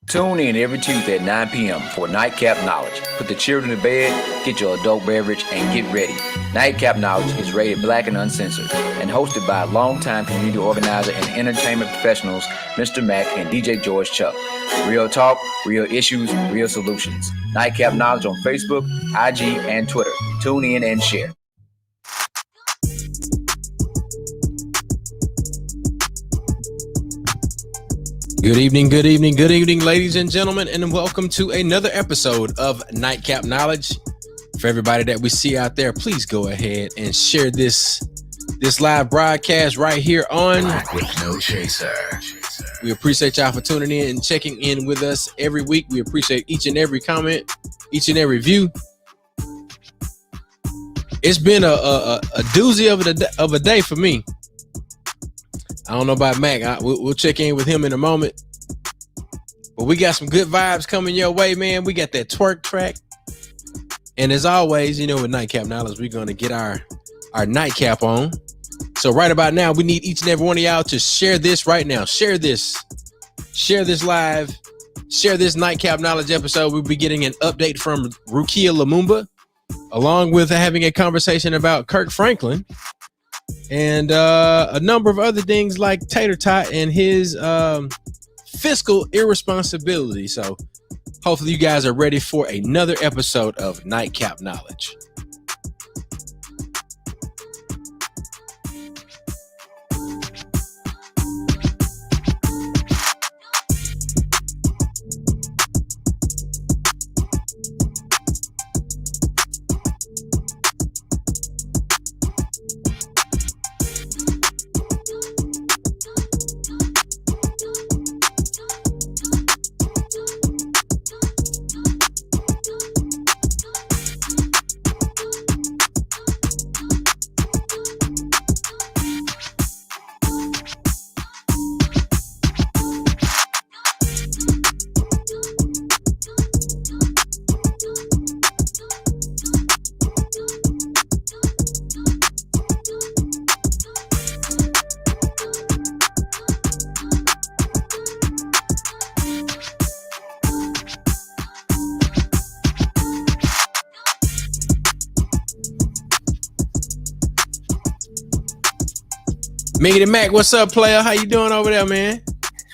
Tune in every Tuesday at 9 p.m. for Nightcap Knowledge. Put the children to bed, get your adult beverage, and get ready. Nightcap Knowledge is rated Black and Uncensored and hosted by longtime community organizer and entertainment professionals Mr. Mac and DJ George Chuck. Real talk, real issues, real solutions. Nightcap Knowledge on Facebook, IG, and Twitter. Tune in and share. Good evening, ladies and gentlemen, and welcome to another episode of Nightcap Knowledge. For everybody that we see out there, please go ahead and share this live broadcast right here on Black with No Chaser. We appreciate y'all for tuning in and checking in with us every week. We appreciate each and every comment, each and every view. It's been a doozy of a day for me. I don't know about Mac. We'll check in with him in a moment. But we got some good vibes coming your way, man. We got that twerk track. And as always, you know, with Nightcap Knowledge, we're going to get our nightcap on. So right about now, we need each and every one of y'all to share this right now. Share this live. Share this Nightcap Knowledge episode. We'll be getting an update from Rukia Lumumba, along with having a conversation about Kirk Franklin. And a number of other things like Tater Tot and his fiscal irresponsibility. So hopefully you guys are ready for another episode of Nightcap Knowledge. Miggity Mac, what's up, player? How you doing over there, man?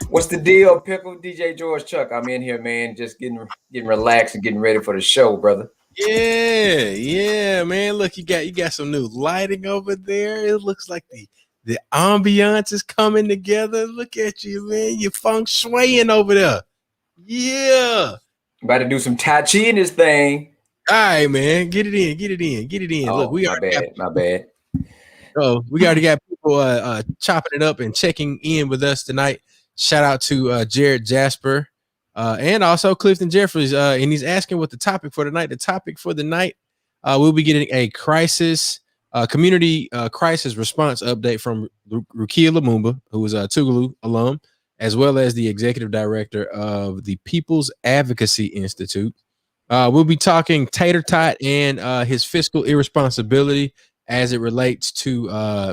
What's the deal, Pickle? DJ George Chuck. I'm in here, man, just getting relaxed and getting ready for the show, brother. Yeah, man. Look, you got some new lighting over there. It looks like the ambiance is coming together. Look at you, man. You're feng shuiing over there. Yeah. About to do some Tai Chi in this thing. All right, man. Get it in. Oh, Look, my bad. So we already got people chopping it up and checking in with us tonight. Shout out to Jared Jasper and also Clifton Jeffries. And he's asking what the topic for tonight. The topic for the night, we'll be getting a community crisis response update from Rukia Lumumba, who is a Tougaloo alum, as well as the executive director of the People's Advocacy Institute. We'll be talking Tater Tot and his fiscal irresponsibility as it relates to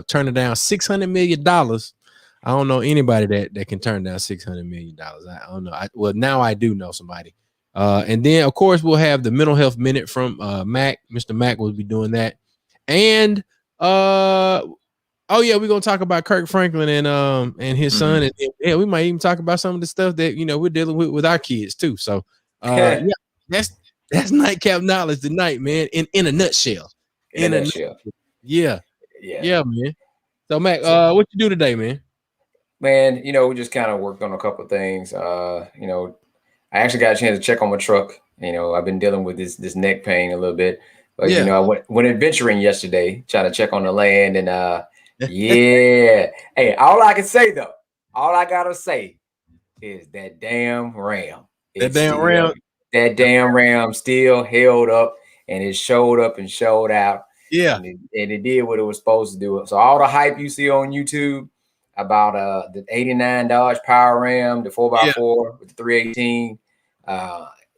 turning down $600 million. I don't know anybody that can turn down $600 million. I don't know. Well, now I do know somebody. And then, of course, we'll have the mental health minute from Mac. Mr. Mac will be doing that. And, we're going to talk about Kirk Franklin and his son. And yeah, we might even talk about some of the stuff that, you know, we're dealing with our kids, too. So, yeah, that's Nightcap Knowledge tonight, man, in a nutshell. In a nutshell. Yeah, man. So, Mac, what you do today, man? Man, you know, we just kind of worked on a couple of things. You know, I actually got a chance to check on my truck. You know, I've been dealing with this neck pain a little bit. But, you know, I went adventuring yesterday, trying to check on the land. And, yeah. Hey, all I got to say is that damn Ram. That damn Ram still held up, and it showed up and showed out. Yeah. And it did what it was supposed to do. So all the hype you see on YouTube about the 89 Dodge Power Ram, the 4x4 with the 318,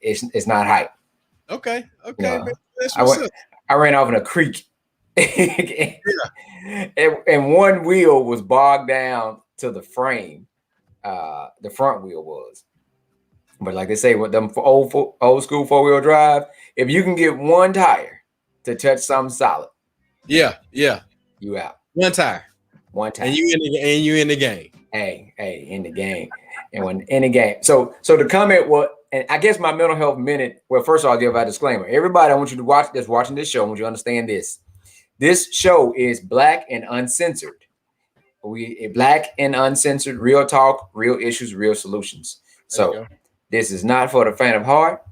it's not hype. Okay. You know, I ran off in a creek. And one wheel was bogged down to the frame. The front wheel was. But like they say, with them old school 4-wheel drive, if you can get one tire to touch something solid, yeah, you out. one tire, And you in the game. Hey, in the game, and when in the game. So the comment was, and I guess my mental health minute. Well, first of all, I'll give a disclaimer. Everybody, I want you to watch this. Watching this show, I want you to understand this. This show is Black and Uncensored. We Black and Uncensored, real talk, real issues, real solutions. So this is not for the faint of heart,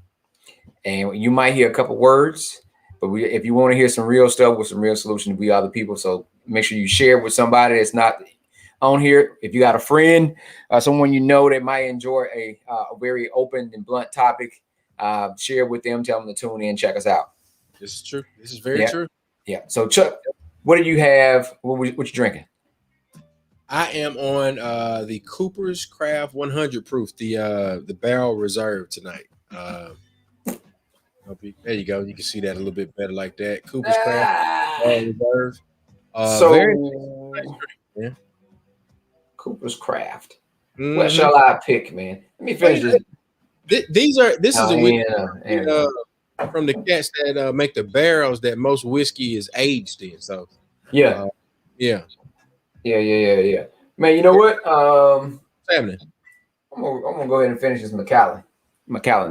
and you might hear a couple words, but if you want to hear some real stuff with some real solutions, we are the people. So make sure you share with somebody that's not on here. If you got a friend, someone you know that might enjoy a very open and blunt topic, share with them. Tell them to tune in, check us out. This is true. This is very true. Yeah. So Chuck, what do you have? What you drinking? I am on the Cooper's Craft 100 proof, the barrel reserve tonight. There you go. You can see that a little bit better like that. Cooper's Craft barrel reserve. Yeah. Cooper's Craft. Mm-hmm. What shall I pick, man? Let me finish this. This is a whiskey from the cats that make the barrels that most whiskey is aged in. So yeah. Yeah. Man, you know what? What's happening? I'm gonna go ahead and finish this Macallan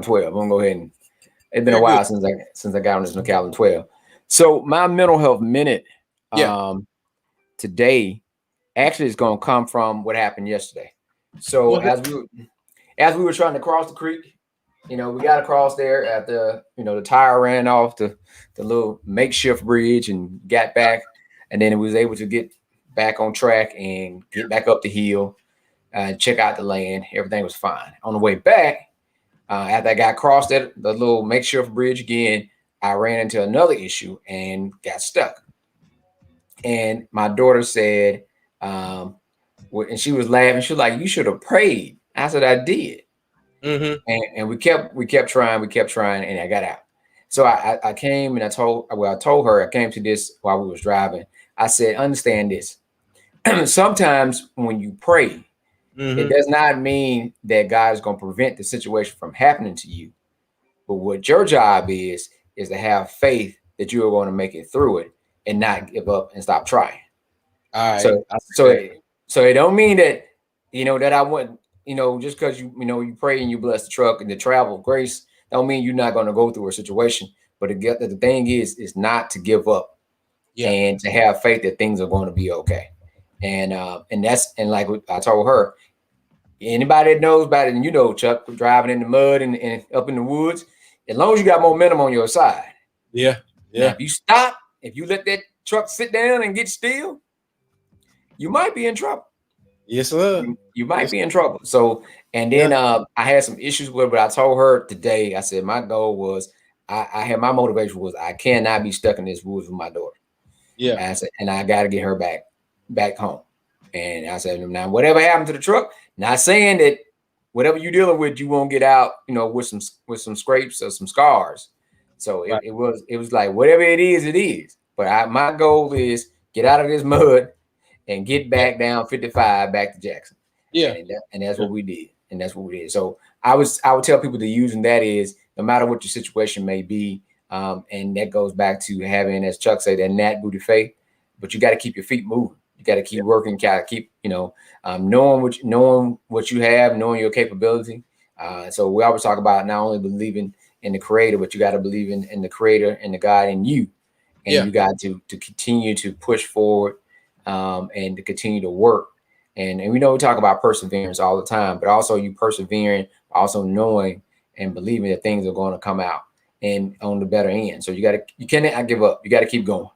12. I'm gonna go ahead and it's been a while since I got on this Macallan 12. So my mental health minute today actually is gonna come from what happened yesterday. So as we were trying to cross the creek, we got across there at the tire ran off the little makeshift bridge and got back, and then it was able to get back on track and get back up the hill, check out the land. Everything was fine. On the way back, after I got across the little makeshift bridge again, I ran into another issue and got stuck. And my daughter said, and she was laughing. She was like, "You should have prayed." I said, "I did." Mm-hmm. And we kept trying, and I got out. So I came and I told her, I came to this while we was driving. I said, understand this. Sometimes when you pray, it does not mean that God is going to prevent the situation from happening to you. But what your job is to have faith that you are going to make it through it and not give up and stop trying. All right. So it don't mean that, that I wouldn't, just because you pray and you bless the truck and the travel grace, don't mean you're not going to go through a situation. But the thing is not to give up and to have faith that things are going to be okay. And like I told her, anybody that knows about it, and Chuck, driving in the mud and up in the woods, as long as you got momentum on your side. Yeah. Now, if you let that truck sit down and get still, you might be in trouble. Yes, sir. You might be in trouble. So, and then I had some issues with it, but I told her today, I said, my goal was, I had my motivation was I cannot be stuck in this woods with my daughter. Yeah. And I said, and I got to get her back home. And I said, now whatever happened to the truck, not saying that whatever you're dealing with, you won't get out, with some scrapes or some scars. So it was like, whatever it is. But my goal is get out of this mud and get back down 55 back to Jackson. Yeah. And that's what we did. So I would tell people the using that is no matter what your situation may be. And that goes back to having, as Chuck said, that nat booty faith, but you got to keep your feet moving. You got to keep working, got to keep, knowing what you have, knowing your capability. So we always talk about not only believing in the creator, but you got to believe in the creator and the God in you. And you got to continue to push forward and to continue to work. And we talk about perseverance all the time, but also you persevering, also knowing and believing that things are going to come out and on the better end. So you cannot give up. You got to keep going.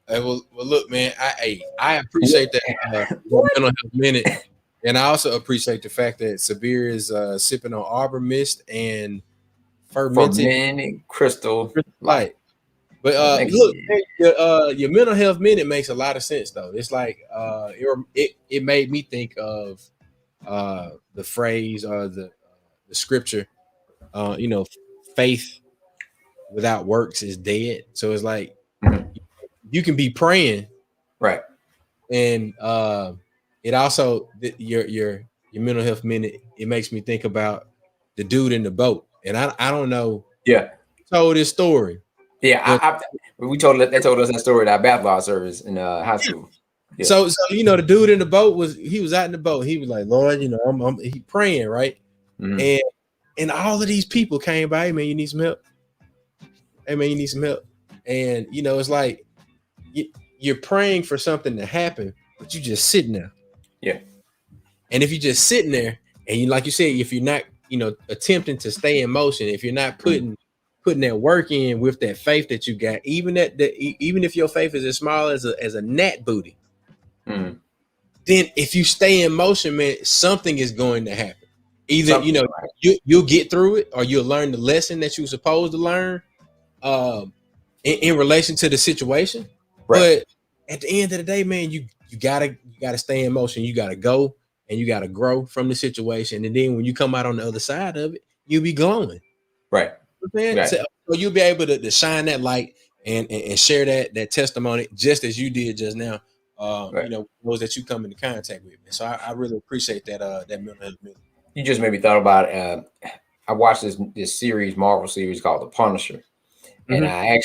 Well, look, man, I appreciate that mental health minute, and I also appreciate the fact that Sabir is sipping on Arbor Mist and fermented crystal light. But look, your mental health minute makes a lot of sense, though. It's like it made me think of the phrase or the scripture, faith without works is dead. So it's like you can be praying, right? And it also your your mental health minute, it makes me think about the dude in the boat. And I don't know. Yeah. Told this story. Yeah. They told us that story at our basketball service in high school. Yeah. So the dude in the boat was out in the boat. He was like, Lord, he praying, right? Mm-hmm. And all of these people came by, hey man, you need some help. Hey man, you need some help. And it's like you're praying for something to happen, but you just sitting there. Yeah. And if you're just sitting there, and like you said, if you're not, attempting to stay in motion, if you're not putting that work in with that faith that you got, even if your faith is as small as a gnat booty, then if you stay in motion, man, something is going to happen. Either you'll get through it, or you'll learn the lesson that you're supposed to learn in relation to the situation. Right. But at the end of the day, man, you gotta stay in motion. You gotta go and you gotta grow from the situation. And then when you come out on the other side of it, you'll be glowing. Right. Right. So you'll be able to shine that light and share that testimony just as you did just now. Those that you come into contact with. So I really appreciate that mental health minute. You just made me thought about I watched this series, Marvel series called The Punisher. And I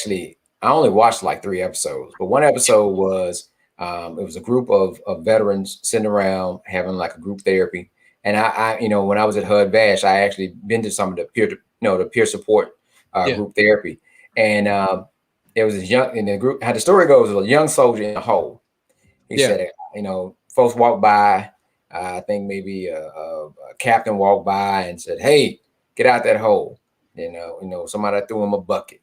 only watched like 3 episodes, but one episode was it was a group of veterans sitting around having like a group therapy. And I when I was at HUD Bash, I actually been to some of the peer support group therapy. And there was this young in the group. How the story goes, was a young soldier in a hole. He said, folks walked by. I think maybe a captain walked by and said, "Hey, get out that hole." Somebody threw him a bucket.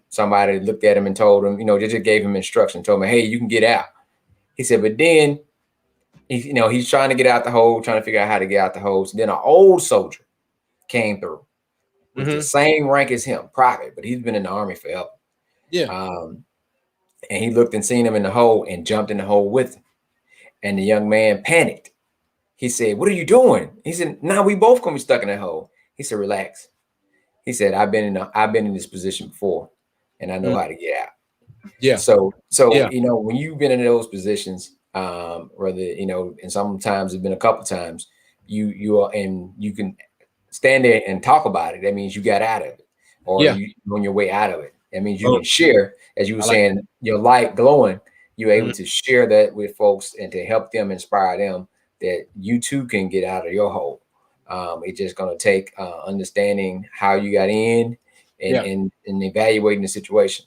Somebody looked at him and told him, they just gave him instruction, told him, "Hey, you can get out." He said, but then, he's trying to get out the hole, trying to figure out how to get out the hole. So then an old soldier came through with the same rank as him, private, but he's been in the Army forever. Yeah. And he looked and seen him in the hole and jumped in the hole with him. And the young man panicked. He said, "What are you doing?" He said, "Nah, we both gonna be stuck in that hole." He said, "Relax." He said, I've been in this position before, and I know how to get out. Yeah. So when you've been in those positions, and sometimes it's been a couple times, you are, and you can stand there and talk about it. That means you got out of it, or you on your way out of it. That means you can share, as you were saying, your light glowing. You're able to share that with folks and to help them, inspire them that you too can get out of your hole. It's just going to take understanding how you got in and evaluating the situation.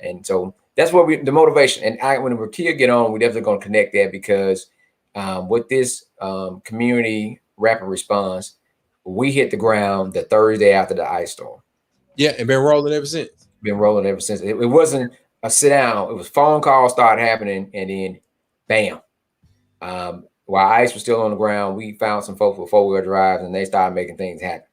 And so that's what the motivation. And when Rukia get on, we're definitely going to connect that, because with this community rapid response, we hit the ground the Thursday after the ice storm. Yeah, and been rolling ever since. It wasn't a sit down. It was phone calls started happening, and then bam. While ice was still on the ground, we found some folks with 4-wheel drives, and they started making things happen.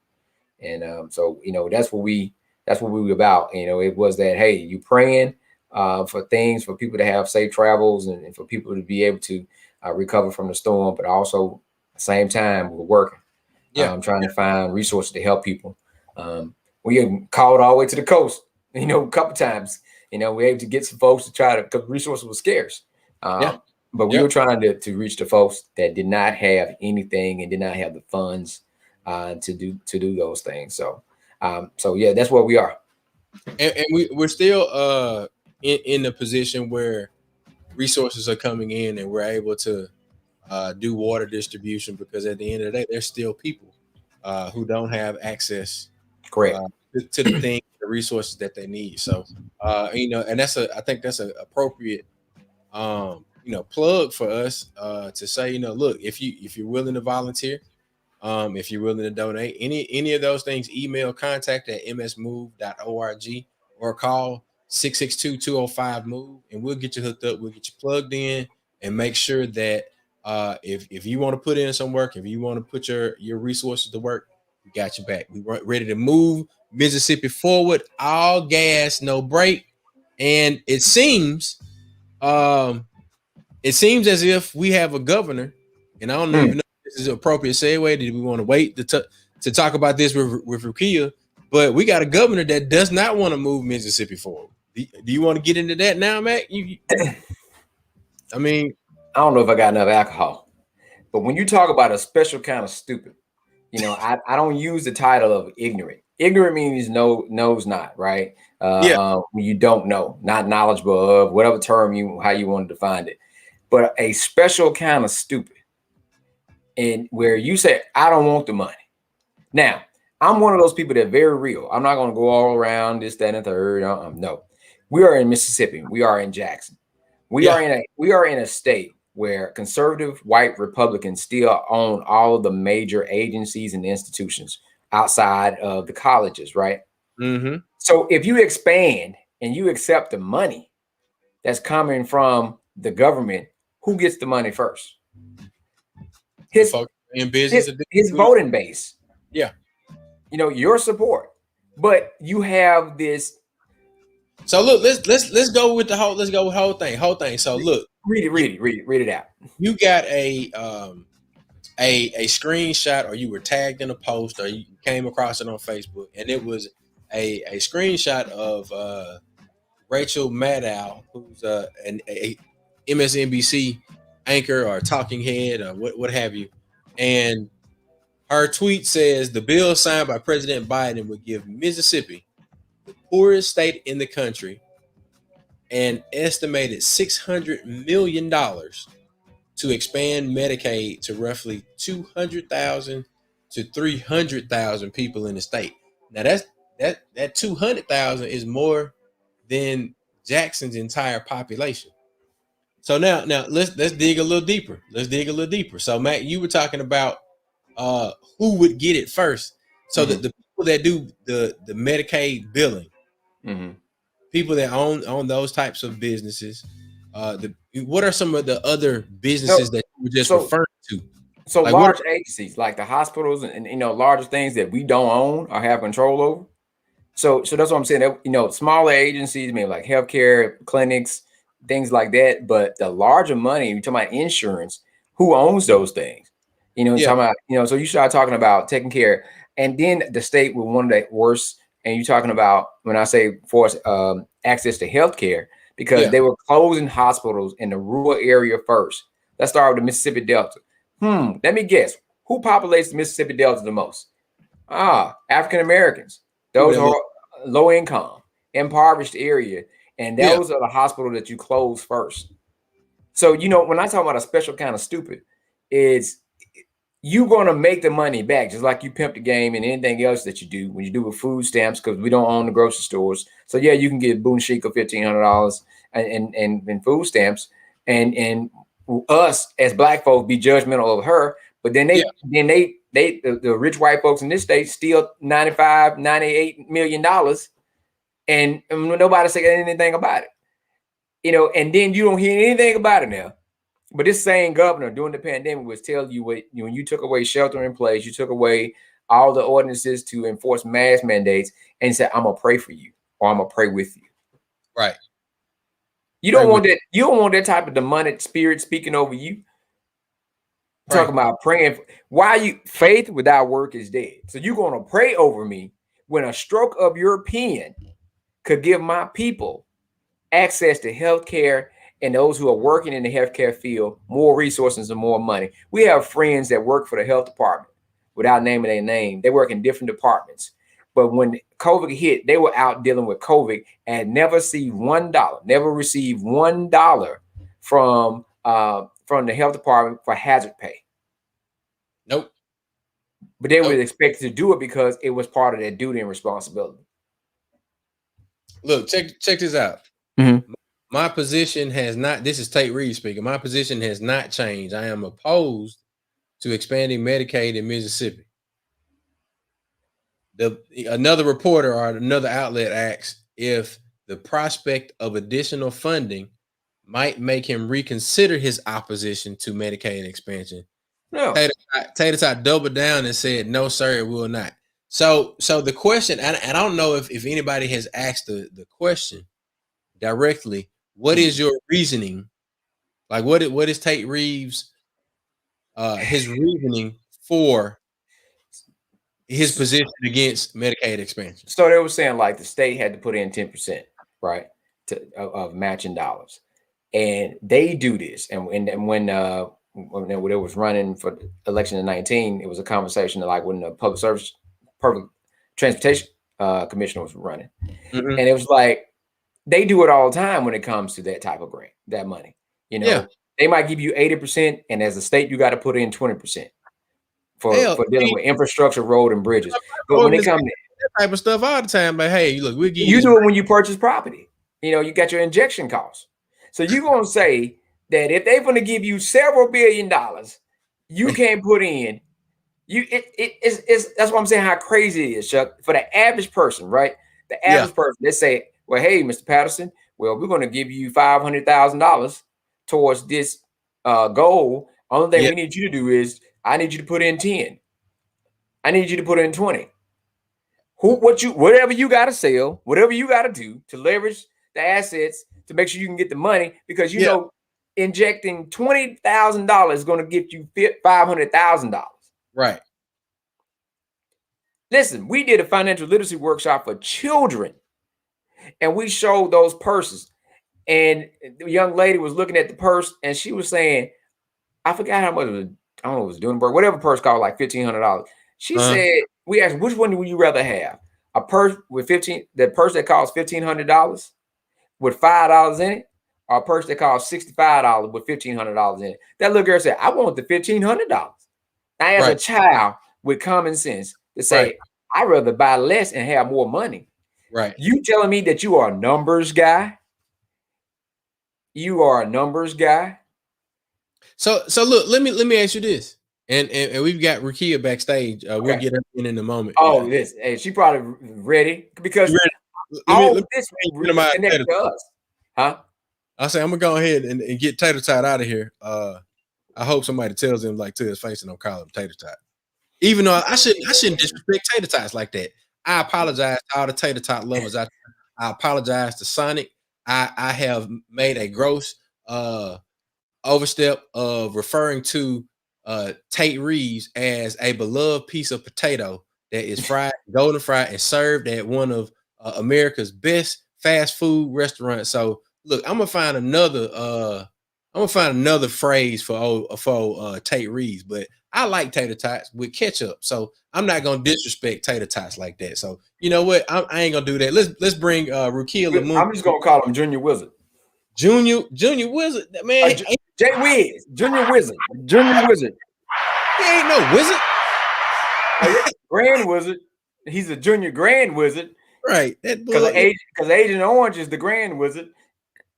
And so that's what we were about. It was that, hey, you praying for things, for people to have safe travels, and for people to be able to recover from the storm, but also at the same time we're working, trying to find resources to help people. We called all the way to the coast, a couple times. We're able to get some folks to try to, because resources were scarce. But we were trying to reach the folks that did not have anything and did not have the funds to do those things. So that's where we are. And we're still in the position where resources are coming in, and we're able to do water distribution, because at the end of the day, there's still people who don't have access to the things, the resources that they need. So and I think that's an appropriate plug for us to say, look, if you're willing to volunteer, if you're willing to donate, any of those things, email contact@msmove.org or call 662-205-MOVE, and we'll get you hooked up. We'll get you plugged in and make sure that if you want to put in some work, if you want to put your resources to work, we got you back. We're ready to move Mississippi forward, all gas, no break. And it seems as if we have a governor, and I don't even know if this is an appropriate segue. Did we want to wait to talk about this with Rukia? But we got a governor that does not want to move Mississippi forward. Do you want to get into that now, Mac? I mean, I don't know if I got enough alcohol. But when you talk about a special kind of stupid, I don't use the title of ignorant. Ignorant means knows not, right? When you don't know, not knowledgeable of, whatever term how you want to define it. But a special kind of stupid, and where you say, I don't want the money. Now, I'm one of those people that are very real. I'm not going to go all around this, that, and the third. No, we are in Mississippi. We are in Jackson. We are in a state where conservative white Republicans still own all of the major agencies and institutions outside of the colleges, right? Mm-hmm. So if you expand and you accept the money that's coming from the government, who gets the money first? His voting base. Yeah. Your support. But you have this. So look, let's go with the whole thing. So look, read it out. You got a screenshot, or you were tagged in a post, or you came across it on Facebook, and it was a screenshot of Rachel Maddow, who's a MSNBC anchor or talking head or what have you, and her tweet says the bill signed by President Biden would give Mississippi, the poorest state in the country, an estimated $600 million to expand Medicaid to roughly 200,000 to 300,000 people in the state. Now that 200,000 is more than Jackson's entire population. So now let's dig a little deeper. So Matt, you were talking about who would get it first. So that the people that do the Medicaid billing, people that own those types of businesses, what are some of the other businesses that you were just referring to? So like large agencies like the hospitals and larger things that we don't own or have control over. So that's what I'm saying. That, smaller agencies, maybe like healthcare clinics, things like that. But the larger money, you're talking about insurance, who owns those things? Talking about, so you start talking about taking care, and then the state with one of the worst. And you're talking about, when I say force access to healthcare, because they were closing hospitals in the rural area first. Let's start with the Mississippi Delta. Let me guess, who populates the Mississippi Delta the most? African Americans. Those are low income, impoverished area, and those are the hospitals that you close first. So when I talk about a special kind of stupid, it's you're going to make the money back, just like you pimp the game and anything else that you do when you do with food stamps, because we don't own the grocery stores. So you can get Boone Chic of $1,500 and food stamps, and us as black folks be judgmental of her. But then the rich white folks in this state steal $98 million, and nobody say anything about it. And then you don't hear anything about it now. But this same governor during the pandemic was telling you when you took away shelter in place, you took away all the ordinances to enforce mask mandates, and said, I'm gonna pray for you, or I'm gonna pray with you. Right. You don't want that. You don't want that type of demonic spirit speaking over you. Right. Talking about praying. Faith without work is dead. So you're gonna pray over me when a stroke of your pen could give my people access to health care, and those who are working in the healthcare field more resources and more money. We have friends that work for the health department without naming their name. They work in different departments. But when COVID hit, they were out dealing with COVID and never received $1 from the health department for hazard pay. Nope. But they were expected to do it because it was part of their duty and responsibility. Look, check this out. Mm-hmm. My position has not, this is Tate Reed speaking, my position has not changed. I am opposed to expanding Medicaid in Mississippi. Another reporter or another outlet asks if the prospect of additional funding might make him reconsider his opposition to Medicaid expansion. No. Tater doubled down and said, no, sir, it will not. So the question, and I don't know if anybody has asked the question directly, what is your reasoning? Like, what is Tate Reeves' his reasoning for his position against Medicaid expansion? So they were saying like the state had to put in 10%, right, of matching dollars, and they do this. And when when it was running for election in 19, it was a conversation like when the public transportation commissioner was running, Mm-hmm. and it was like they do it all the time when it comes to that type of grant, that money. You know, they might give you 80%, and as a state, you got to put in 20% for dealing with infrastructure, road, and bridges. But when it comes to that type of stuff all the time, like, hey, look, we'll give you do it when you purchase property. You know, you got your injection costs. So you're gonna say that if they're gonna give you several $1 billion, you can't put in. It's that's what I'm saying. How crazy it is, Chuck, for the average person, right? The average person, they say, "Well, hey, Mr. Patterson, well, we're gonna give you $500,000 towards this goal. Only thing we need you to do is, I need you to put in 10. I need you to put in 20. Whatever you got to sell, whatever you got to do to leverage the assets to make sure you can get the money, because you know injecting $20,000 is going to get you $500,000. Right. Listen, we did a financial literacy workshop for children, and we showed those purses. And the young lady was looking at the purse, and she was saying, I forgot how much it was. I don't know, it was doing, but whatever purse cost like $1,500. She said, we asked, which one would you rather have? A purse with the purse that costs $1,500 with $5 in it, or a purse that costs $65 with $1,500 in it? That little girl said, I want the $1,500. Now, as a child with common sense, to say, I'd rather buy less and have more money. Right. You telling me that you are a numbers guy? You are a numbers guy? So look, let me ask you this. And we've got Rukia backstage. We'll get her in a moment. Oh, this. Hey, she probably ready because all this connected to us. Huh? I say I'm gonna go ahead and get Tater Tot out of here. I hope somebody tells him like to his face and don't call him Tater Tot. Even though I shouldn't disrespect Tater Tots like that. I apologize to all the Tater Tot lovers out there. I apologize to Sonic. I have made a gross overstep of referring to Tate Reeves as a beloved piece of potato that is fried, golden fried, and served at one of America's best fast food restaurants. So look, I'm gonna find another phrase for Tate Reeves, but I like tater tots with ketchup, so I'm not gonna disrespect tater tots like that. So you know what? I ain't gonna do that. Let's bring Rukia Lumumba. I'm just gonna call him Junior Wizard. Junior Wizard, man. Jay Wiz, Junior Wizard. Junior Wizard. He ain't no wizard. Grand Wizard. He's a Junior Grand Wizard. Right. Because Agent Orange is the Grand Wizard.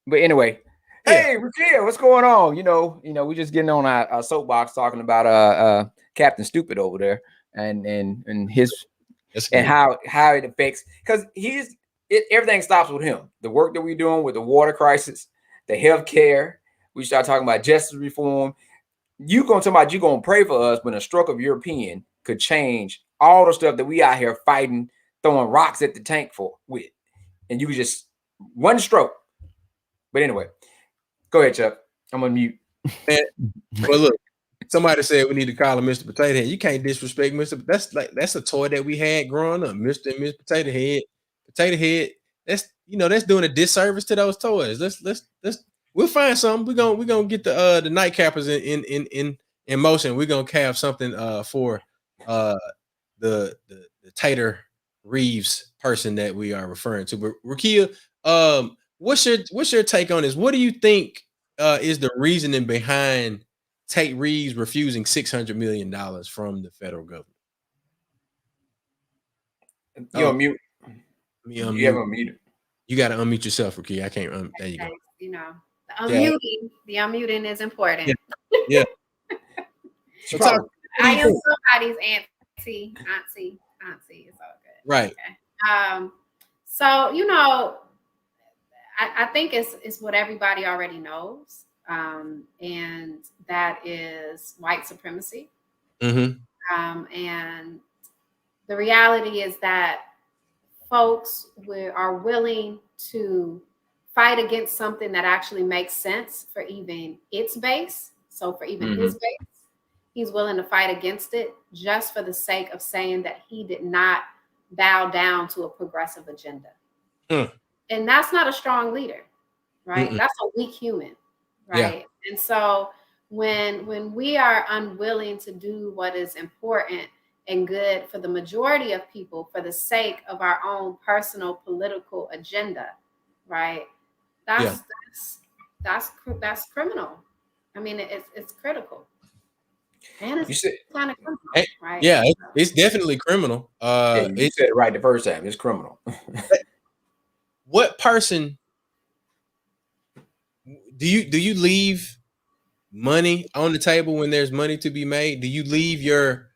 But anyway, hey, Rukia, what's going on? You know, we just getting on our soapbox talking about Captain Stupid over there and his and how it affects, because everything stops with him. The work that we're doing with the water crisis, the health care. We start talking about justice reform. You're gonna pray for us when a stroke of your pen could change all the stuff that we out here fighting, throwing rocks at the tank with. And you could just one stroke. But anyway, go ahead, Chuck. I'm on mute. Well, look, somebody said we need to call him Mr. Potato Head. You can't disrespect Mr. That's a toy that we had growing up, Mr. and Miss Potato Head. Potato Head. That's doing a disservice to those toys. Let's we'll find something. We're gonna get the nightcappers in motion. We're gonna have something for the Tater Reeves person that we are referring to. But Rukia, what's your take on this? What do you think is the reasoning behind Tate Reeves refusing $600 million from the federal government? You on mute. You have unmute. You got to unmute yourself, Rukia. I can't. There you go. You know, the unmuting is important. Yeah. I am somebody's auntie. It's all good. Right. Okay. So I think it's what everybody already knows, and that is white supremacy. Mm-hmm. And the reality is that folks are willing to fight against something that actually makes sense for even its base. So for even his base, he's willing to fight against it just for the sake of saying that he did not bow down to a progressive agenda. And that's not a strong leader, right? That's a weak human, right? And so when we are unwilling to do what is important and good for the majority of people for the sake of our own personal political agenda, right? That's that's criminal. I mean, it's critical, and it's kind of criminal, right? Yeah, it's definitely criminal. You said it right the first time. It's criminal. What person do you leave money on the table when there's money to be made? Do you leave your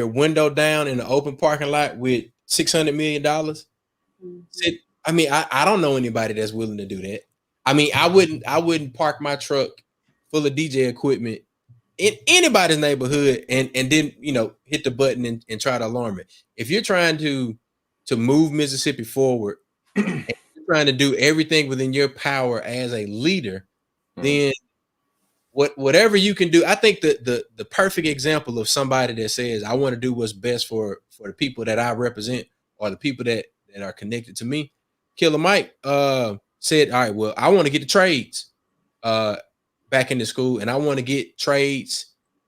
window down in the open parking lot with $600 million? Mm-hmm. I mean, I don't know anybody that's willing to do that. I mean, I wouldn't park my truck full of DJ equipment in anybody's neighborhood and then hit the button and try to alarm it. If you're trying to move Mississippi forward and you're trying to do everything within your power as a leader, then whatever you can do. I think the perfect example of somebody that says, I want to do what's best for the people that I represent or the people that are connected to me. Killer Mike said, all right, well, I want to get the trades back into school, and I want to get trades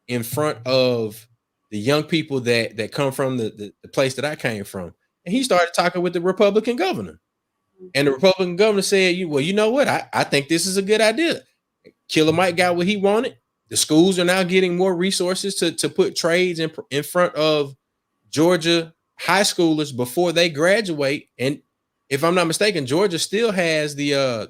in front of the young people that come from the place that I came from. And he started talking with the Republican governor. And the Republican governor said, well, you know what? I think this is a good idea. Killer Mike got what he wanted. The schools are now getting more resources to put trades in front of Georgia high schoolers before they graduate. And if I'm not mistaken, Georgia still has the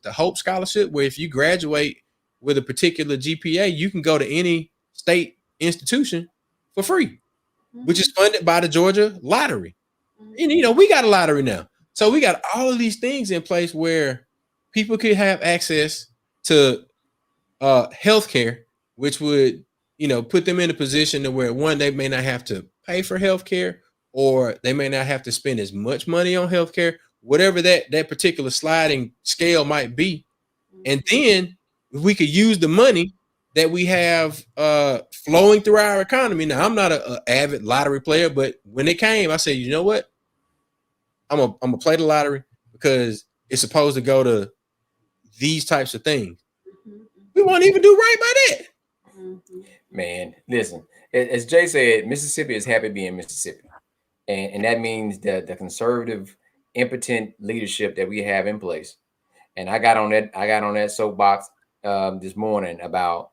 Hope Scholarship, where if you graduate with a particular GPA, you can go to any state institution for free, which is funded by the Georgia lottery. And we got a lottery now. So we got all of these things in place where people could have access to healthcare, which would, put them in a position to where, one, they may not have to pay for healthcare, or they may not have to spend as much money on healthcare, whatever that particular sliding scale might be. And then if we could use the money that we have flowing through our economy. Now, I'm not an avid lottery player, but when it came, I said, you know what? I'm gonna play the lottery because it's supposed to go to these types of things. We won't even do right by that. Man, listen, as Jay said, Mississippi is happy being Mississippi. And that means that the conservative, impotent leadership that we have in place. And I got on that soapbox this morning about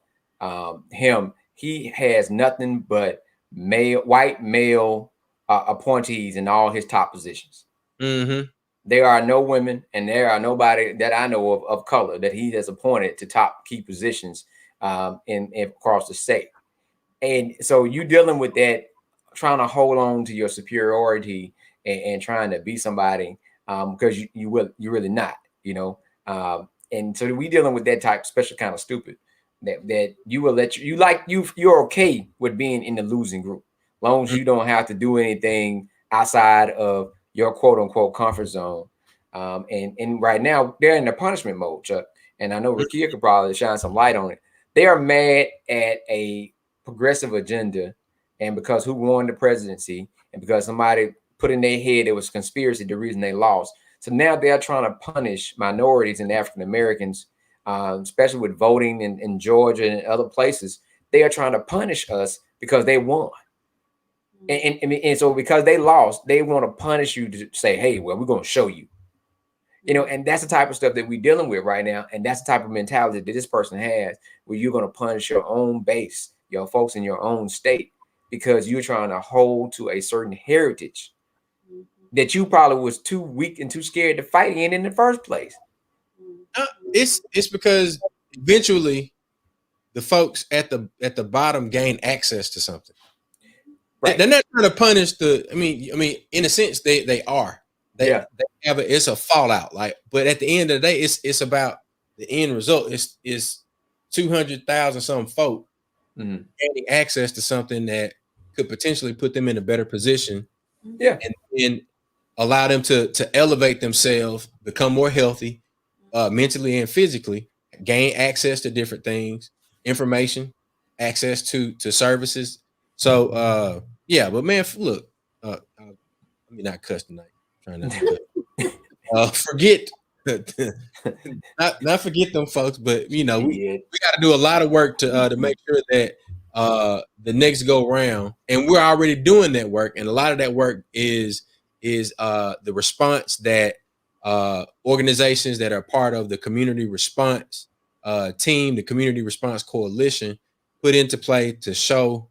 him. He has nothing but white male appointees in all his top positions. Mm-hmm. There are no women, and there are nobody that I know of color that he has appointed to top key positions in across the state. And so you dealing with that, trying to hold on to your superiority and trying to be somebody because you're really not, and so we dealing with that type special kind of stupid that you will you're okay with being in the losing group, as long as you don't have to do anything outside of your quote unquote comfort zone. And right now they're in the punishment mode, Chuck. And I know Rukia could probably shine some light on it. They are mad at a progressive agenda, and because who won the presidency, and because somebody put in their head it was conspiracy the reason they lost. So now they're trying to punish minorities and African Americans, especially with voting in Georgia and other places. They are trying to punish us because they won. And so because they lost, they want to punish you to say, hey, well, we're going to show you. And that's the type of stuff that we're dealing with right now. And that's the type of mentality that this person has, where you're going to punish your own base, your folks in your own state, because you're trying to hold to a certain heritage that you probably was too weak and too scared to fight in the first place. It's because eventually the folks at the bottom gain access to something. Right. They're not trying to punish I mean, in a sense, they are. They have it's a fallout, but at the end of the day, it's about the end result. It's 200,000 some folk gaining access to something that could potentially put them in a better position. Yeah. And allow them to elevate themselves, become more healthy, mentally and physically, gain access to different things, information, access to services. So but man, look, let me not cuss tonight. Trying not to forget not forget them folks, but we got to do a lot of work to make sure that the next go round, and we're already doing that work, and a lot of that work is the response that organizations that are part of the community response team, the community response coalition, put into play to show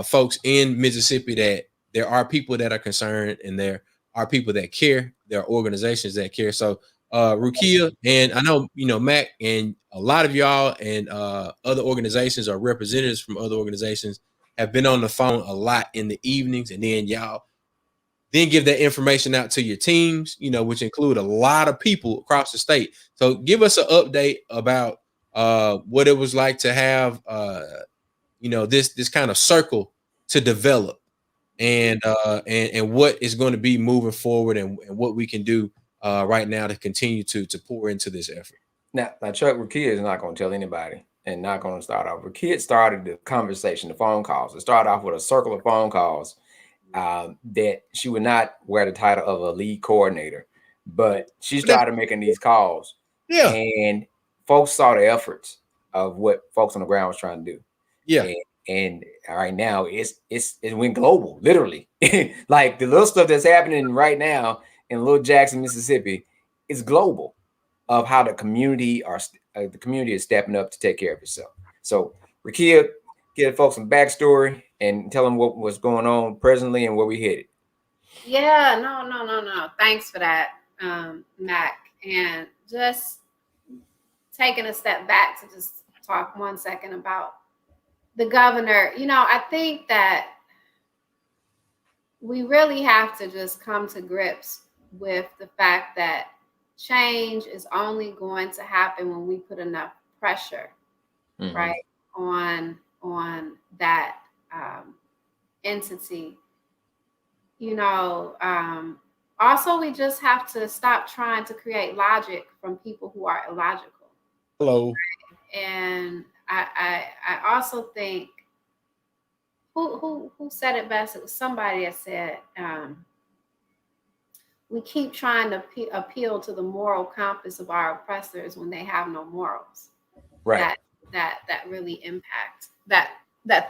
folks in Mississippi that there are people that are concerned, and there are people that care. There are organizations that care. So Rukia, and I know Mac, and a lot of y'all and other organizations or representatives from other organizations have been on the phone a lot in the evenings, and then y'all then give that information out to your teams, which include a lot of people across the state. So give us an update about what it was like to have this kind of circle to develop, and what is going to be moving forward, and what we can do right now to continue to pour into this effort. Now Chuck, Rukia is not going to tell anybody, and not going to start off. Rukia started the conversation, the phone calls. It started off with a circle of phone calls that she would not wear the title of a lead coordinator, but she started making these calls. Yeah. And folks saw the efforts of what folks on the ground was trying to do. Yeah. And right now it went global, literally. Like the little stuff that's happening right now in Little Jackson, Mississippi, is global, of how the community is stepping up to take care of itself. So Rukia, give folks some backstory and tell them what was going on presently and where we headed. Yeah, no. Thanks for that, Mac. And just taking a step back to just talk 1 second about the governor. I think that we really have to just come to grips with the fact that change is only going to happen when we put enough pressure, right, on that entity. Also, we just have to stop trying to create logic from people who are illogical. Hello. Right? And I also think who said it best? It was somebody that said, we keep trying to appeal to the moral compass of our oppressors when they have no morals. Right. That really impact that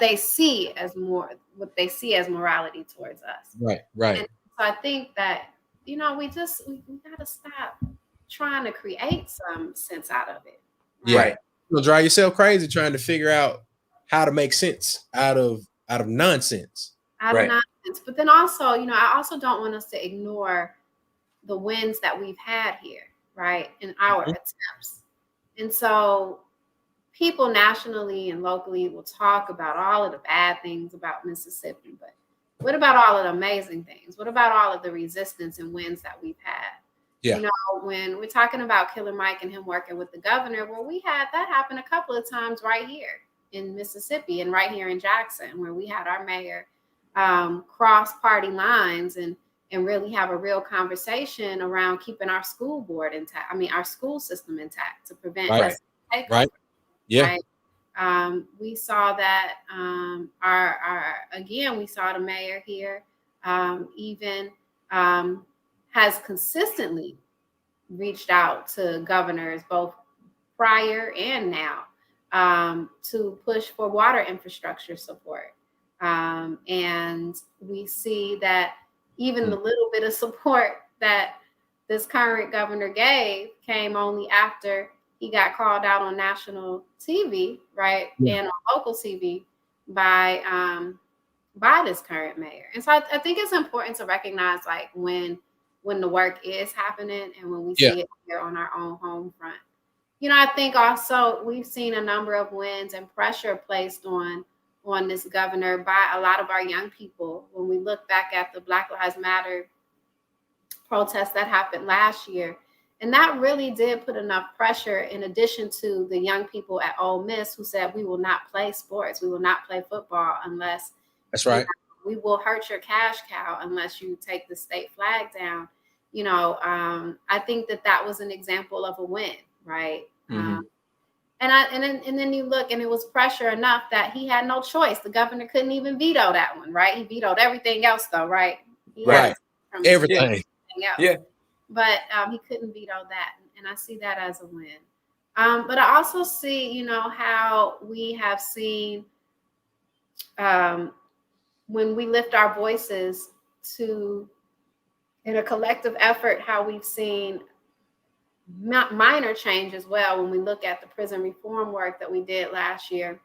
they see as what they see as morality towards us. Right. And so I think that we gotta stop trying to create some sense out of it. Right? Yeah. You'll drive yourself crazy trying to figure out how to make sense out of nonsense. Out of nonsense. But then also, I also don't want us to ignore the wins that we've had here, right, in our attempts. And so people nationally and locally will talk about all of the bad things about Mississippi, but what about all of the amazing things? What about all of the resistance and wins that we've had? Yeah. When we're talking about Killer Mike and him working with the governor, well, we had that happen a couple of times right here in Mississippi and right here in Jackson, where we had our mayor cross party lines and really have a real conversation around keeping our school board intact. Our school system intact to prevent takeover. Right. Yeah. Right? We saw that we saw the mayor here even has consistently reached out to governors both prior and now to push for water infrastructure support. And we see that even the little bit of support that this current governor gave came only after he got called out on national TV, right, and on local TV by this current mayor. And so I think it's important to recognize, like, when the work is happening and when we see it here on our own home front. I think also we've seen a number of wins and pressure placed on this governor by a lot of our young people. When we look back at the Black Lives Matter protest that happened last year, and that really did put enough pressure, in addition to the young people at Ole Miss who said, we will not play sports, we will not play football unless we will hurt your cash cow unless you take the state flag down. I think that was an example of a win, right? And then you look, and it was pressure enough that he had no choice. The governor couldn't even veto that one, right? He vetoed everything else, though, right? Everything. Else. Yeah. But he couldn't veto that. and I see that as a win. But I also see, you know, how we have seen when we lift our voices to in a collective effort, how we've seen minor change as well when we look at the prison reform work that we did last year,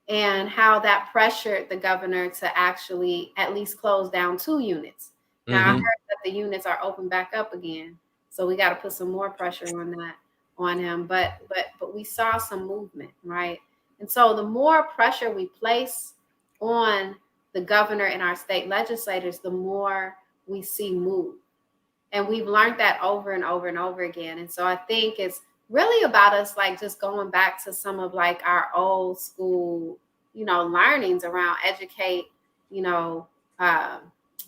and how that pressured the governor to actually at least close down 2 units. Now I heard that the units are open back up again, so we got to put some more pressure on him. But we saw some movement, right? And so the more pressure we place on the governor and our state legislators, the more we see move. And we've learned that over and over and over again. And so I think it's really about us like just going back to some of like our old school, you know, learnings around educate, you know,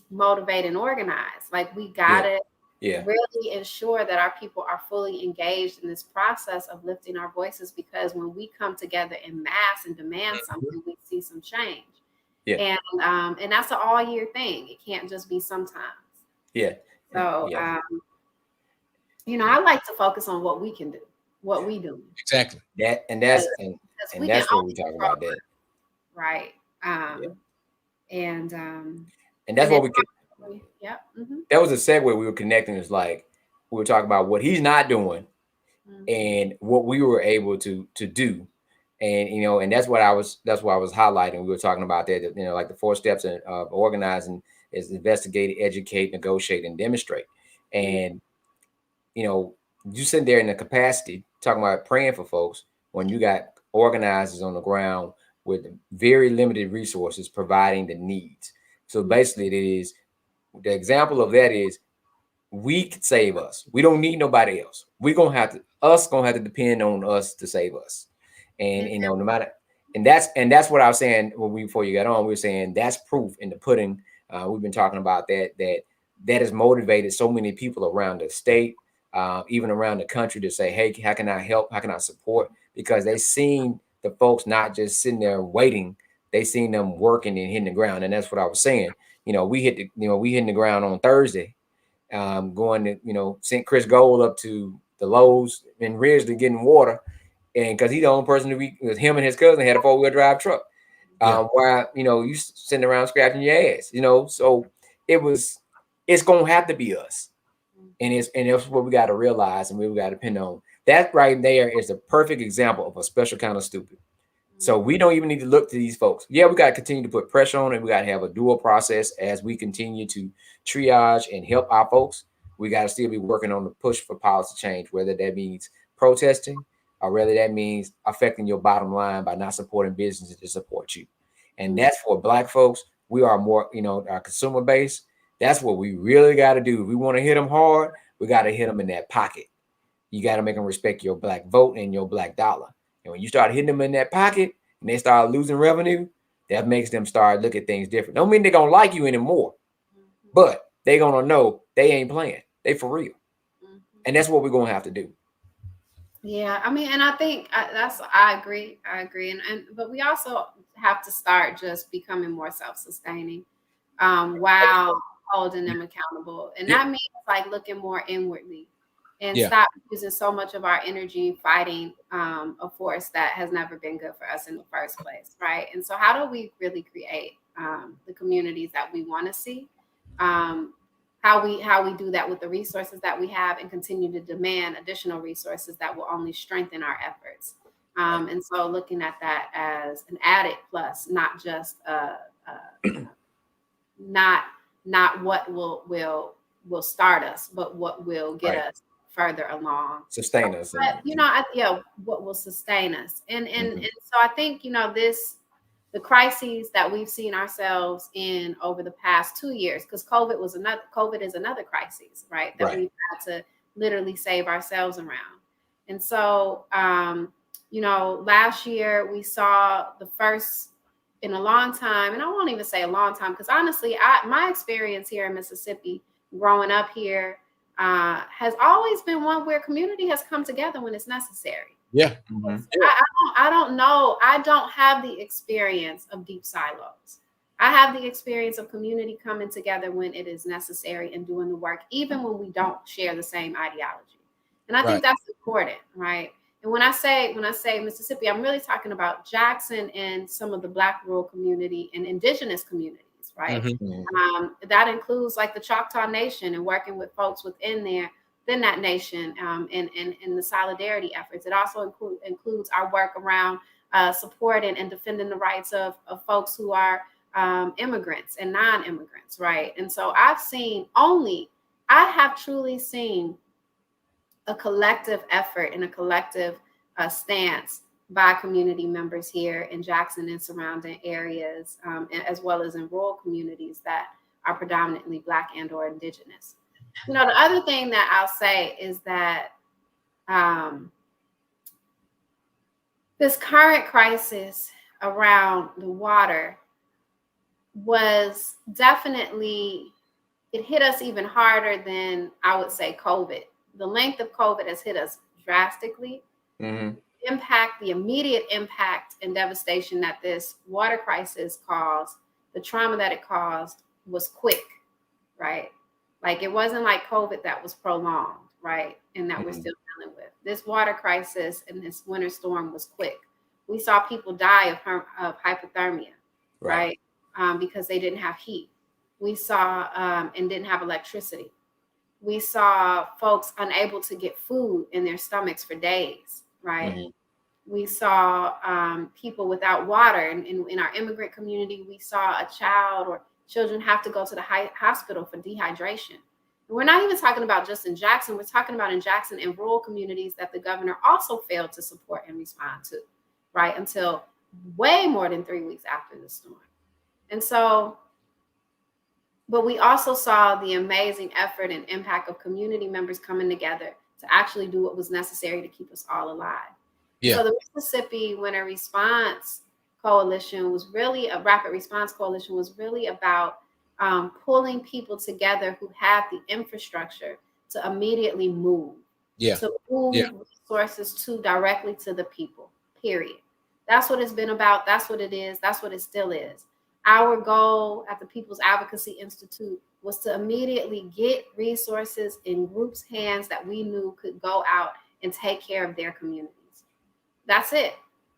motivate and organize. Like we gotta really ensure that our people are fully engaged in this process of lifting our voices, because when we come together in mass and demand something, we see some change. And that's an all year thing. It can't just be sometimes. So, you know, I like to focus on what we can do, what we do. Exactly. That's what we talk about that. Right. And that's what we could. That was a segue we were connecting. Is like we were talking about what he's not doing and what we were able to do. And, you know, and that's what I was highlighting. We were talking about that, you know, like the 4 steps of organizing is investigate, educate, negotiate, and demonstrate. And, you know, you sitting there in the capacity talking about praying for folks when you got organizers on the ground with very limited resources providing the needs. So basically it is, the example of that is we could save us. We don't need nobody else. We're going to have to depend on us to save us. And, you know, no matter, and that's what I was saying before you got on, we were saying that's proof in the pudding. We've been talking about that has motivated so many people around the state, even around the country, to say, hey, how can I help? How can I support? Because they seen the folks not just sitting there waiting. They seen them working and hitting the ground. And that's what I was saying. You know, we hitting the ground on Thursday, going to, you know, sent Chris Gold up to the Lowe's in Ridgely getting water. And because he's the only person with him and his cousin had a 4-wheel drive truck. While, you know, you sitting around scratching your ass, you know. So it's gonna have to be us. And that's what we got to realize, and we got to depend on. That right there is a perfect example of a special kind of stupid. So we don't even need to look to these folks. Yeah, we got to continue to put pressure on it. We got to have a dual process as we continue to triage and help our folks. We got to still be working on the push for policy change, whether that means protesting or whether that means affecting your bottom line by not supporting businesses to support you. And that's for Black folks. We are more, you know, our consumer base. That's what we really got to do. If we want to hit them hard, we got to hit them in that pocket. You got to make them respect your Black vote and your Black dollar. And when you start hitting them in that pocket and they start losing revenue, that makes them start look at things different. Don't mean they're going to like you anymore, but they're going to know they ain't playing. They for real. And that's what we're going to have to do. Yeah, I mean, and I think I agree. But we also have to start just becoming more self-sustaining while holding them accountable. And that means like looking more inwardly and stop using so much of our energy fighting a force that has never been good for us in the first place, right? And so how do we really create the communities that we want to see? How we do that with the resources that we have, and continue to demand additional resources that will only strengthen our efforts. And so looking at that as an added plus, not just not what will start us, but what will get us further along, sustain us. But, you know, what will sustain us. And so I think, you know, the crises that we've seen ourselves in over the past 2 years, because COVID is another crisis, right? That we've had to literally save ourselves around. And so, you know, last year we saw the first in a long time, and I won't even say a long time, because honestly, my experience here in Mississippi, growing up here, has always been one where community has come together when it's necessary. Yeah. I don't know. I don't have the experience of deep silos. I have the experience of community coming together when it is necessary and doing the work, even when we don't share the same ideology. And I think that's important, right? And when I say Mississippi, I'm really talking about Jackson and some of the Black rural community and indigenous communities, right? That includes like the Choctaw Nation and working with folks within that nation, and the solidarity efforts. It also includes our work around supporting and defending the rights of folks who are immigrants and non-immigrants, right? And so I have truly seen a collective effort and a collective stance by community members here in Jackson and surrounding areas, as well as in rural communities that are predominantly Black and or indigenous. The other thing that I'll say is that this current crisis around the water was definitely, it hit us even harder than I would say COVID. The length of COVID has hit us drastically. The immediate impact and devastation that this water crisis caused, the trauma that it caused, was quick, right? Like, it wasn't like COVID that was prolonged, right? And that we're still dealing with. This water crisis and this winter storm was quick. We saw people die of hypothermia, right? Because they didn't have heat. We saw and didn't have electricity. We saw folks unable to get food in their stomachs for days, right? We saw people without water. And in our immigrant community, we saw a child or children have to go to the hospital for dehydration. And we're not even talking about just in Jackson. We're talking about in Jackson and rural communities that the governor also failed to support and respond to, right? Until way more than 3 weeks after the storm. And so, but we also saw the amazing effort and impact of community members coming together to actually do what was necessary to keep us all alive. Yeah. So the Mississippi Winter Response Coalition was really a rapid response coalition, was really about pulling people together who had the infrastructure to immediately move, to move resources directly to the people, period. That's what it's been about. That's what it is. That's what it still is. Our goal at the People's Advocacy Institute was to immediately get resources in groups' hands that we knew could go out and take care of their communities. That's it.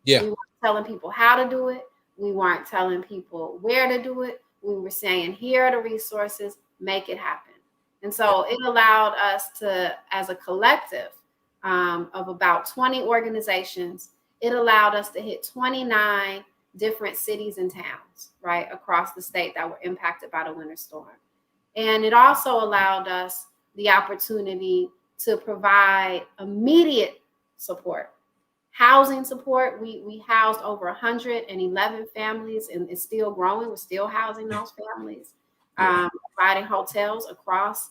We weren't telling people how to do it. We weren't telling people where to do it. We were saying, here are the resources, make it happen. And so it allowed us to, as a collective of about 20 organizations, it allowed us to hit 29 different cities and towns, right, across the state that were impacted by the winter storm. And it also allowed us the opportunity to provide immediate support. Housing support, we housed over 111 families, and it's still growing. We're still housing those families, providing hotels across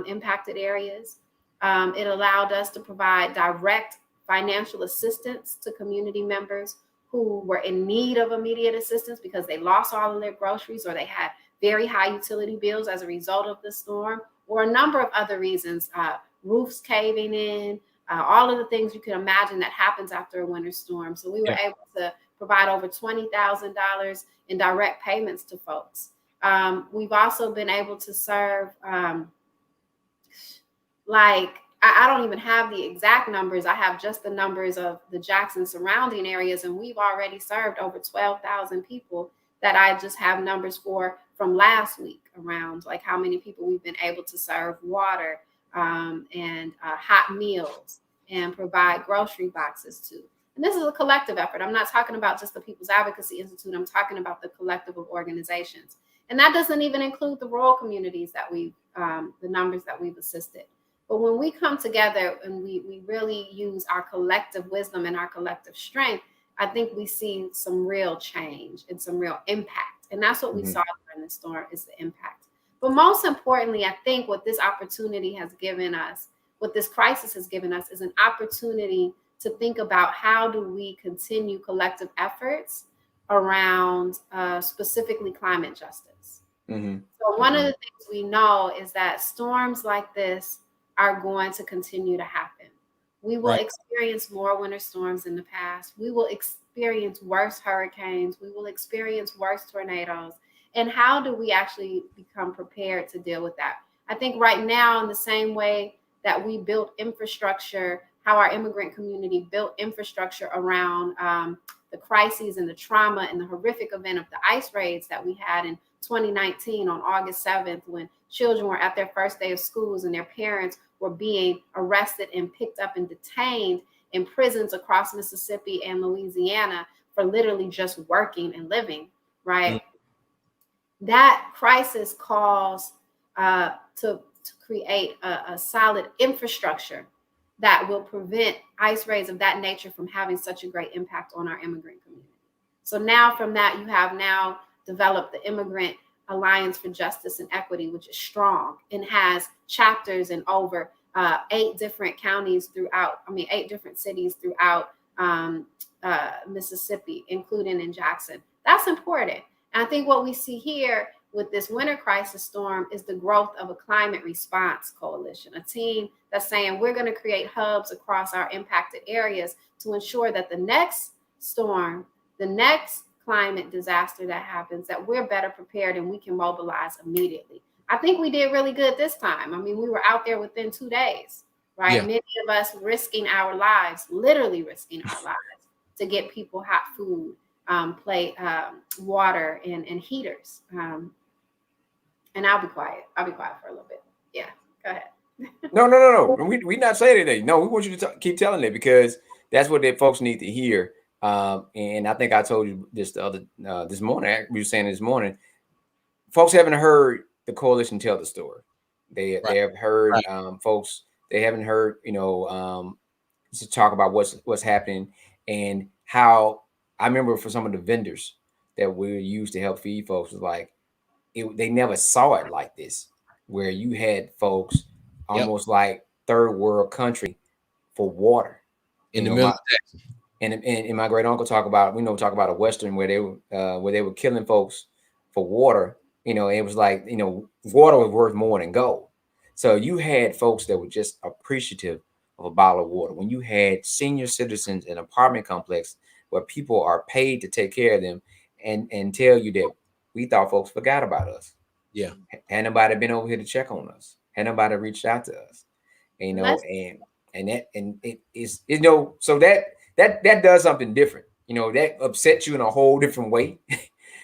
impacted areas. It allowed us to provide direct financial assistance to community members who were in need of immediate assistance because they lost all of their groceries or they had very high utility bills as a result of the storm, or a number of other reasons, roofs caving in, all of the things you can imagine that happens after a winter storm. So we were able to provide over $20,000 in direct payments to folks. We've also been able to serve, I don't even have the exact numbers. I have just the numbers of the Jackson surrounding areas, and we've already served over 12,000 people that I just have numbers for from last week around like how many people we've been able to serve water and hot meals and provide grocery boxes to. And this is a collective effort. I'm not talking about just the People's Advocacy Institute. I'm talking about the collective of organizations. And that doesn't even include the rural communities that the numbers that we've assisted. But when we come together and we really use our collective wisdom and our collective strength, I think we see some real change and some real impact. And that's what we saw during the storm, is the impact. But most importantly, I think what this opportunity has given us, what this crisis has given us, is an opportunity to think about how do we continue collective efforts around specifically climate justice. So one of the things we know is that storms like this are going to continue to happen. We will experience more winter storms in the past. We will experience worse hurricanes. We will experience worse tornadoes. And how do we actually become prepared to deal with that? I think right now, in the same way that we built infrastructure, how our immigrant community built infrastructure around the crises and the trauma and the horrific event of the ICE raids that we had in 2019 on August 7th, when children were at their first day of schools and their parents were being arrested and picked up and detained in prisons across Mississippi and Louisiana for literally just working and living, right? Mm-hmm. That crisis calls to create a solid infrastructure that will prevent ICE raids of that nature from having such a great impact on our immigrant community. So now from that, you have now developed the Immigrant Alliance for Justice and Equity, which is strong and has chapters in over 8 different counties throughout, 8 different cities throughout Mississippi, including in Jackson. That's important. And I think what we see here with this winter crisis storm is the growth of a climate response coalition, a team that's saying we're going to create hubs across our impacted areas to ensure that the next storm, the next climate disaster that happens, that we're better prepared and we can mobilize immediately. I think we did really good this time. We were out there within 2 days, right? Yeah. Many of us risking our lives, literally risking our lives to get people hot food, water and heaters. And I'll be quiet. I'll be quiet for a little bit. Yeah, go ahead. No. We not saying anything. No, we want you to keep telling it, because that's what the folks need to hear. And I think I told you this this morning. We were saying this morning, folks haven't heard the coalition tell the story. They have heard folks. They haven't heard to talk about what's happening and how. I remember for some of the vendors that we used to help feed folks, was like they never saw it like this, where you had folks almost like third world country for water in the middle of Texas. And my great uncle talk about a Western where they were killing folks for water. It was like, water was worth more than gold. So you had folks that were just appreciative of a bottle of water. When you had senior citizens in an apartment complex where people are paid to take care of them and tell you that we thought folks forgot about us. Yeah. Had nobody been over here to check on us. Had nobody reached out to us. And it is, so that does something different. That upsets you in a whole different way.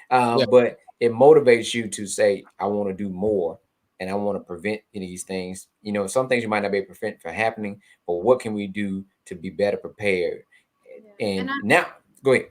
But it motivates you to say, I want to do more and I want to prevent any of these things. Some things you might not be able to prevent from happening, but what can we do to be better prepared? And now, go ahead.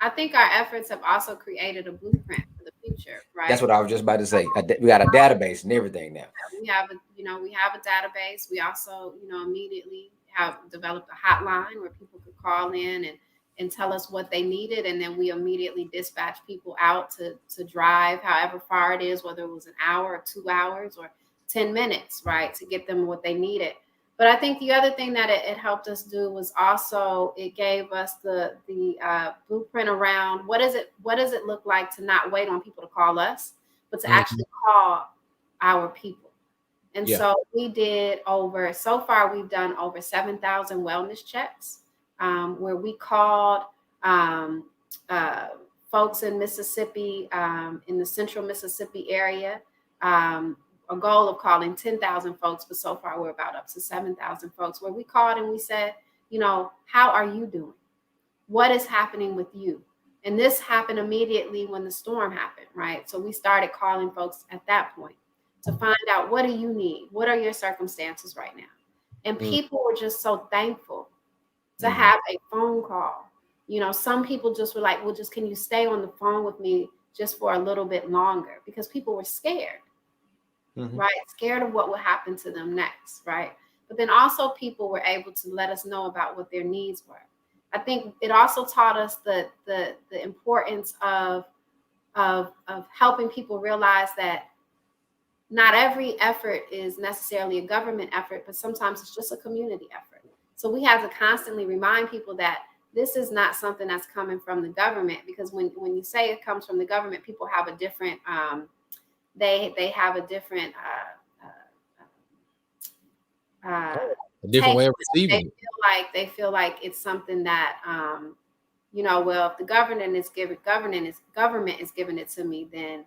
I think our efforts have also created a blueprint for the future, right? That's what I was just about to say. We got a database and everything now. We have a database. We also, immediately have developed a hotline where people could call in and tell us what they needed, and then we immediately dispatch people out to drive however far it is, whether it was an hour or 2 hours or 10 minutes, right, to get them what they needed. But I think the other thing that it helped us do was also it gave us the blueprint around what does it look like to not wait on people to call us, but to actually call our people. And so we've done over 7,000 wellness checks where we called folks in Mississippi, in the central Mississippi area. A goal of calling 10,000 folks, but so far we're about up to 7,000 folks, where we called and we said, how are you doing? What is happening with you? And this happened immediately when the storm happened, right? So we started calling folks at that point to find out, what do you need? What are your circumstances right now? And people were just so thankful to have a phone call. Some people just were like, well, can you stay on the phone with me just for a little bit longer? Because people were scared. Right? Scared of what would happen to them next, right? But then also people were able to let us know about what their needs were. I think it also taught us the importance of helping people realize that not every effort is necessarily a government effort, but sometimes it's just a community effort. So we have to constantly remind people that this is not something that's coming from the government, because when you say it comes from the government, people have a different they have a different way of receiving. They feel like it's something that well, if the government is giving it to me, then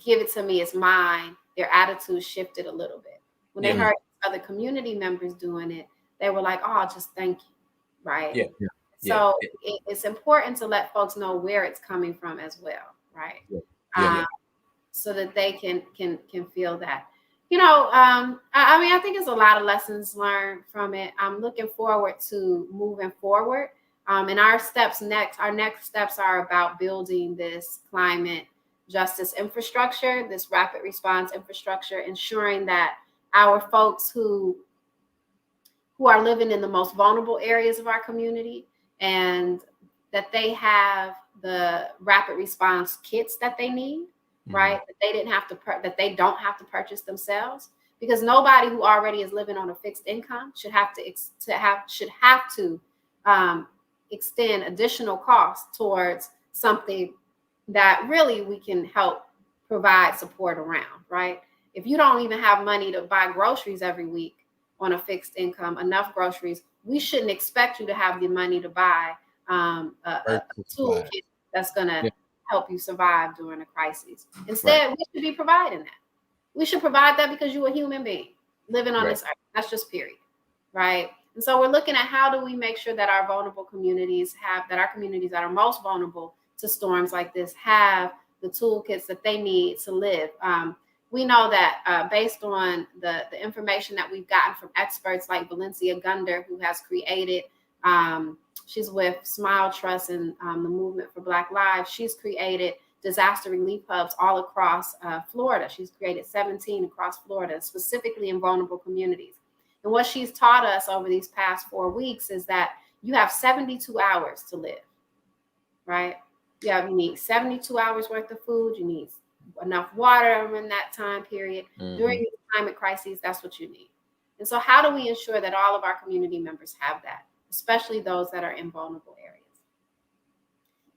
give it to me, it's mine. Their attitude shifted a little bit. When they heard other community members doing it, they were like, oh, just thank you, right? So it's important to let folks know where it's coming from as well, right? So that they can feel that. I mean, I think it's a lot of lessons learned from it. I'm looking forward to moving forward. And our next steps are about building this climate justice infrastructure, this rapid response infrastructure, ensuring that our folks who are living in the most vulnerable areas of our community, and that they have the rapid response kits that they need, right? That they don't have to purchase themselves, because nobody who already is living on a fixed income should have to extend additional costs towards something that really we can help provide support around, right? If you don't even have money to buy groceries every week on a fixed income, enough groceries, we shouldn't expect you to have the money to buy a toolkit that's going to help you survive during a crisis. Instead, we should be providing that. We should provide that because you're a human being living on this earth. That's just period, right? And so we're looking at how do we make sure that our vulnerable communities our communities that are most vulnerable to storms like this have the toolkits that they need to live. We know that based on the information that we've gotten from experts like Valencia Gunder, who has created, she's with Smile Trust and the Movement for Black Lives. She's created disaster relief hubs all across Florida. She's created 17 across Florida, specifically in vulnerable communities. And what she's taught us over these past 4 weeks is that you have 72 hours to live, right? You need 72 hours worth of food. You need enough water in that time period. During these climate crises, that's what you need. And so how do we ensure that all of our community members have that, especially those that are in vulnerable areas?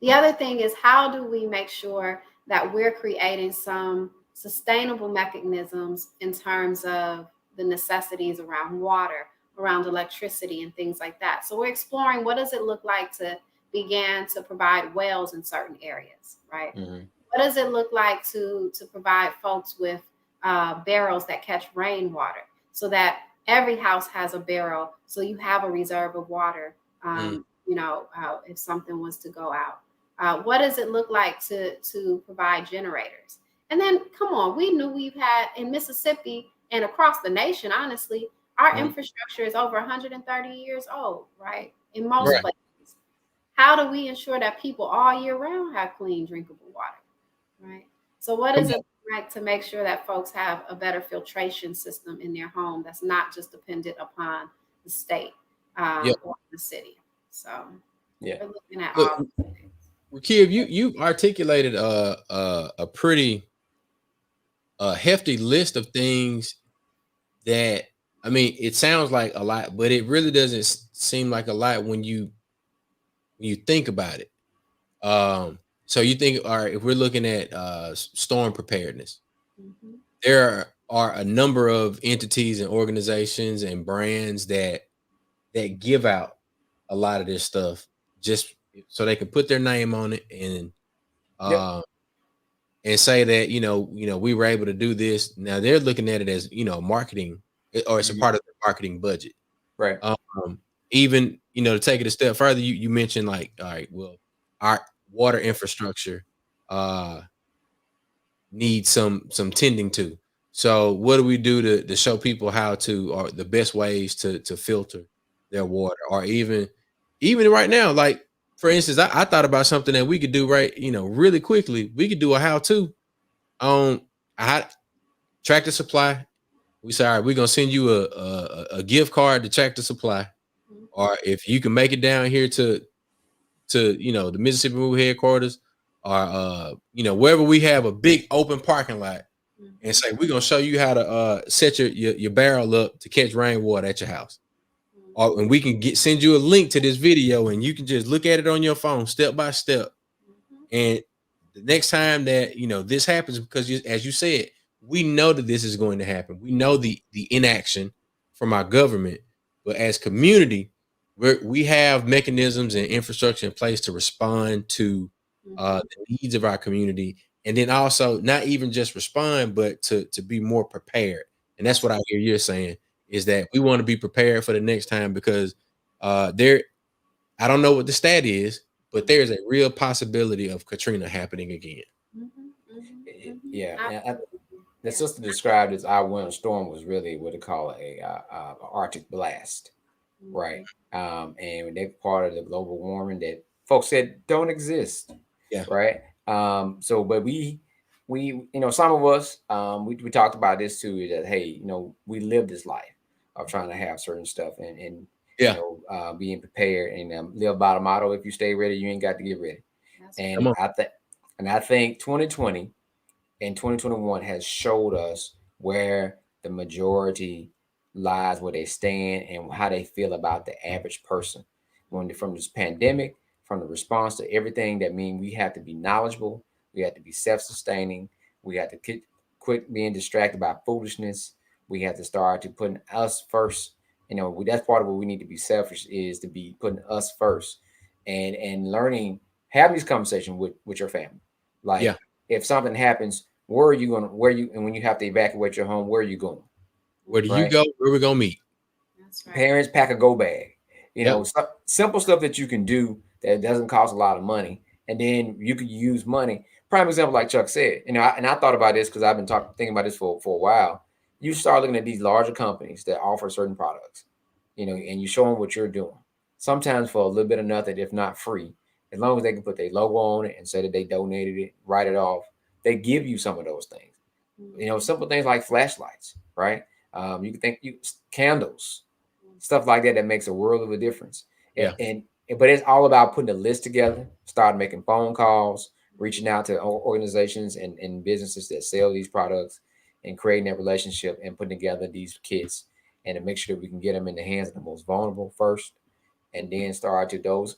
The other thing is, how do we make sure that we're creating some sustainable mechanisms in terms of the necessities around water, around electricity, and things like that? So we're exploring, what does it look like to begin to provide wells in certain areas, right? What does it look like to provide folks with barrels that catch rainwater, so that every house has a barrel, so you have a reserve of water, if something was to go out? What does it look like to provide generators? And then, come on, we knew we've had in Mississippi and across the nation, honestly, our infrastructure is over 130 years old, right? In most places. How do we ensure that people all year round have clean, drinkable water, right? So what is it like to make sure that folks have a better filtration system in their home that's not just dependent upon the state or the city? So we're looking at all these things. Rukia, you articulated a pretty hefty list of things that, I mean, it sounds like a lot, but it really doesn't seem like a lot when you think about it. So you think, all right, if we're looking at storm preparedness, there are a number of entities and organizations and brands that give out a lot of this stuff just so they can put their name on it and say that we were able to do this. Now they're looking at it as marketing, or it's a part of the marketing budget, right? Even to take it a step further, you mentioned, like, all right, well, our water infrastructure needs some tending to. So what do we do to show people how to, or the best ways to filter their water? Or even right now, like, for instance, I thought about something that we could do really quickly. We could do a how-to on Tractor Supply. We say, all right, we're gonna send you a gift card to Tractor Supply, or if you can make it down here to the Mississippi Move headquarters, or wherever we have a big open parking lot, and say, we're gonna show you how to set your barrel up to catch rainwater at your house. And we can send you a link to this video, and you can just look at it on your phone step by step. And the next time that this happens, because as you said, we know that this is going to happen. We know the inaction from our government, but as community, we have mechanisms and infrastructure in place to respond to the needs of our community, and then also not even just respond, but to be more prepared And that's what I hear you're saying, is that we want to be prepared for the next time, because there, I don't know what the stat is, but there's a real possibility of Katrina happening again. Yeah. The sister described as our winter storm was really what they call a Arctic blast, right? And they're part of the global warming that folks said don't exist, right? So, but we, some of us, we talked about this too, that hey, we live this life of trying to have certain stuff and being prepared and live by the motto: if you stay ready, you ain't got to get ready. And I think 2020 and 2021 has showed us where the majority lies, where they stand, and how they feel about the average person. From this pandemic, from the response to everything, that means we have to be knowledgeable, we have to be self-sustaining, we have to quit being distracted by foolishness. We have to start to putting us first. That's part of what we need to be selfish, is to be putting us first, and learning, having these conversations with your family. Like, if something happens, where are you going? And when you have to evacuate your home, where are you going? Where do you go? Where we gonna meet? That's right. Parents, pack a go bag. Simple stuff that you can do that doesn't cost a lot of money, and then you could use money. Prime example, like Chuck said, and I thought about this because I've been thinking about this for a while. You start looking at these larger companies that offer certain products, and you show them what you're doing. Sometimes for a little bit of nothing, if not free, as long as they can put their logo on it and say that they donated it, write it off. They give you some of those things, simple things like flashlights, right? You can candles, stuff like that makes a world of a difference. But it's all about putting a list together, start making phone calls, reaching out to organizations and businesses that sell these products, and creating that relationship and putting together these kits, and to make sure that we can get them in the hands of the most vulnerable first, and then start to those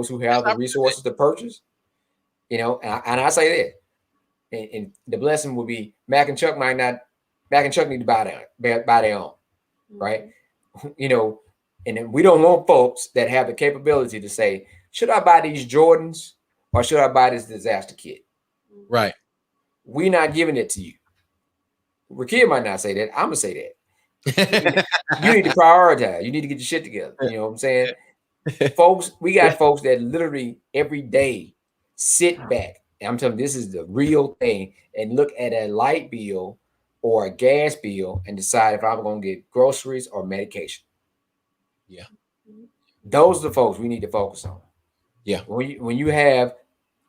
who have the resources to purchase, and I say that. And the blessing will be Mac and Chuck need to buy their own, right? And then we don't want folks that have the capability to say, should I buy these Jordans or should I buy this disaster kit? Right. We're not giving it to you. Rukia might not say that. I'm gonna say that. You need to prioritize. You need to get your shit together. You know what I'm saying? Folks, we got folks that literally every day sit back. I'm telling you, this is the real thing, and look at a light bill or a gas bill and decide if I'm going to get groceries or medication. Yeah. Those are the folks we need to focus on. Yeah. When you have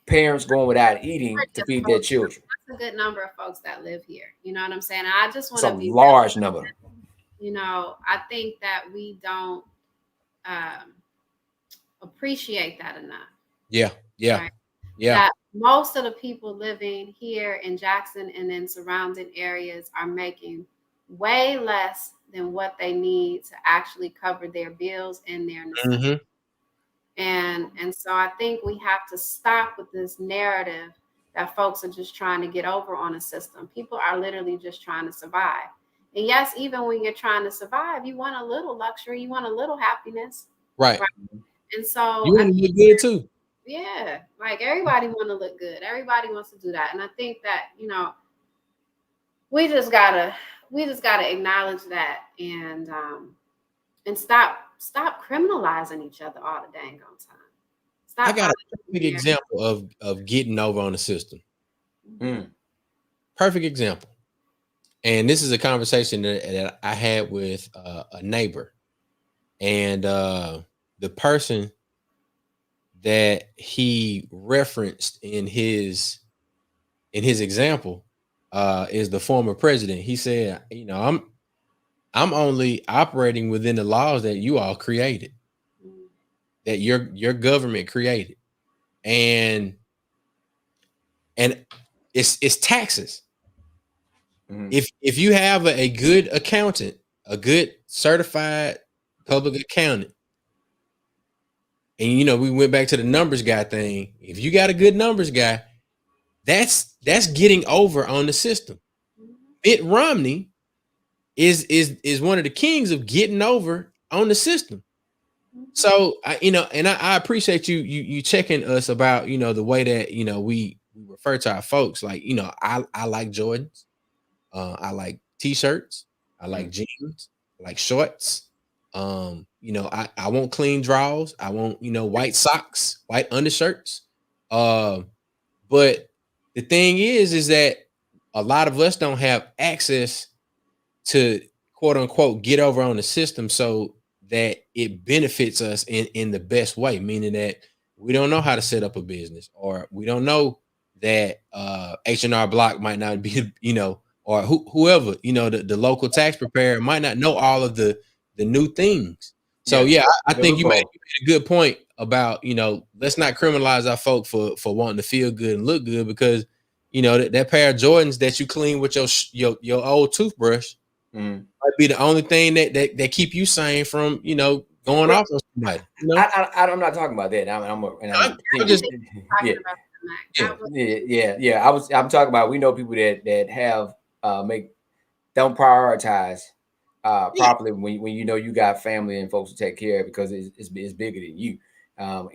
parents going without eating to feed their children. That's a good number of folks that live here. You know what I'm saying? I just want to be a large number. I think that we don't appreciate that enough. Yeah. Right? That most of the people living here in Jackson and in surrounding areas are making way less than what they need to actually cover their bills and their necessities. And so I think we have to stop with this narrative that folks are just trying to get over on a system. People are literally just trying to survive. And yes, even when you're trying to survive, you want a little luxury, you want a little happiness. Right. And so you want to look good too. Yeah, like everybody want to look good. Everybody wants to do that. And I think that, we just gotta acknowledge that and stop criminalizing each other all the dang on time. I got a perfect example of getting over on the system. Perfect example. And this is a conversation that I had with a neighbor, and the person that he referenced in his example is the former president. He said, I'm only operating within the laws that you all created, that your government created, and it's taxes. If you have a good accountant, a good certified public accountant, and we went back to the numbers guy thing. If you got a good numbers guy, that's getting over on the system. Mitt Romney is one of the kings of getting over on the system. So I appreciate you checking us about the way that we refer to our folks. Like I like Jordans, I like t-shirts, I like jeans. I like shorts. I want clean drawers. I want, white socks, white undershirts. But the thing is that a lot of us don't have access to quote unquote get over on the system so that it benefits us in the best way, meaning that we don't know how to set up a business, or we don't know that H&R Block might not be, or whoever, the local tax preparer might not know all of the new things. So I think you made a good point about, let's not criminalize our folk for wanting to feel good and look good, because that pair of Jordans that you clean with your old toothbrush might be the only thing that keep you sane from going off on somebody. I'm not talking about that. I'm talking about, we know people that have don't prioritize properly when you got family and folks to take care of, because it's bigger than you. But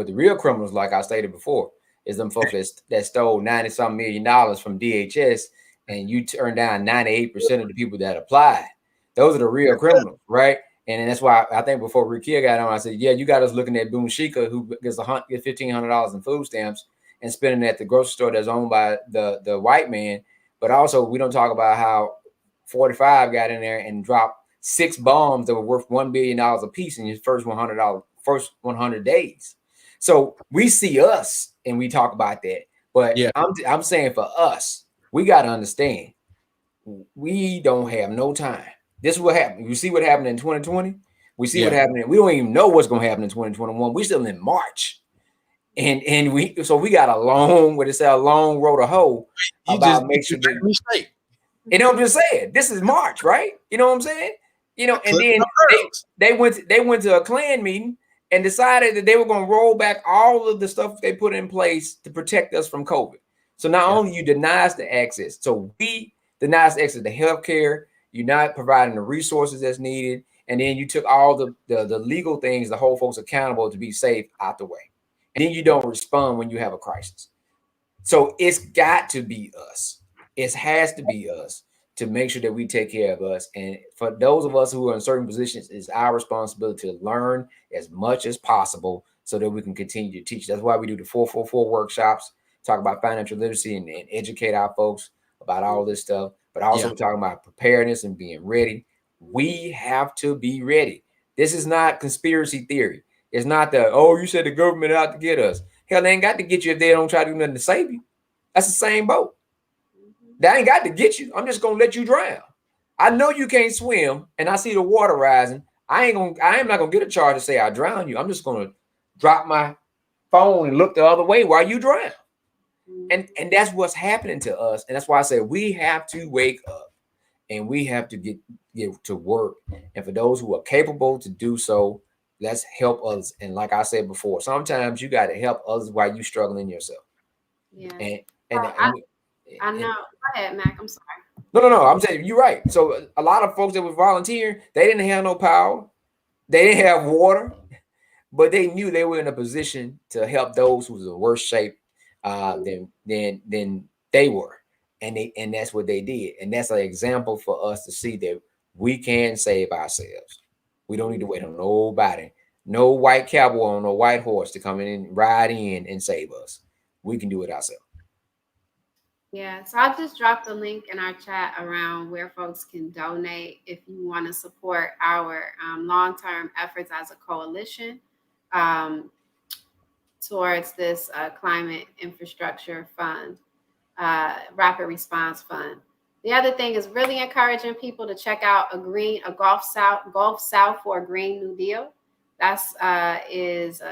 the real criminals, like I stated before, is them folks that stole $90-some million from DHS, and you turn down 98% of the people that applied. Those are the real criminals, right? And that's why I think before Rukia got on, I said, yeah, you got us looking at Boone Shika, who gets $1,500 in food stamps and spending at the grocery store that's owned by the white man. But also, we don't talk about how 45 got in there and dropped 6 bombs that were worth $1 billion a piece in his first 100 days. So we see us and we talk about that. But I'm saying for us, we got to understand, we don't have no time. This is what happened. You see what happened in 2020? We see what happened. We don't even know what's going to happen in 2021. We're still in March. And we got a long road to hoe about make sure that, I'm just saying, this is March, right? You know what I'm saying? And then they went to a Klan meeting and decided that they were going to roll back all of the stuff they put in place to protect us from COVID. So not only you deny us the access, so we deny us access to healthcare, you're not providing the resources that's needed, and then you took all the legal things to hold folks accountable to be safe out the way. And then you don't respond when you have a crisis. So it's got to be us. It has to be us to make sure that we take care of us. And for those of us who are in certain positions, it's our responsibility to learn as much as possible so that we can continue to teach. That's why we do the 444 workshops, talk about financial literacy and educate our folks about all this stuff, but also talking about preparedness and being ready. We have to be ready. This is not conspiracy theory. It's not you said the government out to get us. Hell, they ain't got to get you if they don't try to do nothing to save you. That's the same boat. They ain't got to get you. I'm just gonna let you drown. I know you can't swim, and I see the water rising. I am not gonna get a charge to say I drown you. I'm just gonna drop my phone and look the other way while you drown. And that's what's happening to us. And that's why I say we have to wake up and we have to get to work. And for those who are capable to do so, let's help others. And like I said before, sometimes you got to help others while you're struggling yourself. Yeah. I know. Go ahead, Mac. I'm sorry. No. I'm saying you're right. So a lot of folks that were volunteering, they didn't have no power. They didn't have water, but they knew they were in a position to help those who was in worse shape than they were. And that's what they did. And that's an example for us to see that we can save ourselves. We don't need to wait on nobody. No white cowboy on no white horse to come in and ride in and save us. We can do it ourselves. Yeah, so I'll just drop the link in our chat around where folks can donate if you want to support our long-term efforts as a coalition towards this climate infrastructure fund, rapid response fund. The other thing is really encouraging people to check out a Gulf South for a Green New Deal. That's is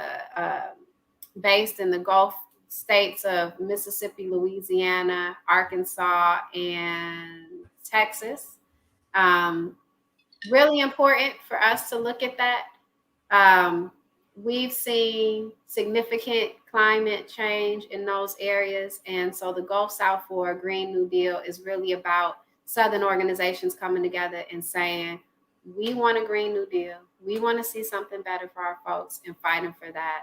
based in the Gulf states of Mississippi, Louisiana, Arkansas, and Texas. Really important for us to look at that. We've seen significant climate change in those areas. And so the Gulf South for a Green New Deal is really about Southern organizations coming together and saying, we want a Green New Deal. We want to see something better for our folks and fighting for that.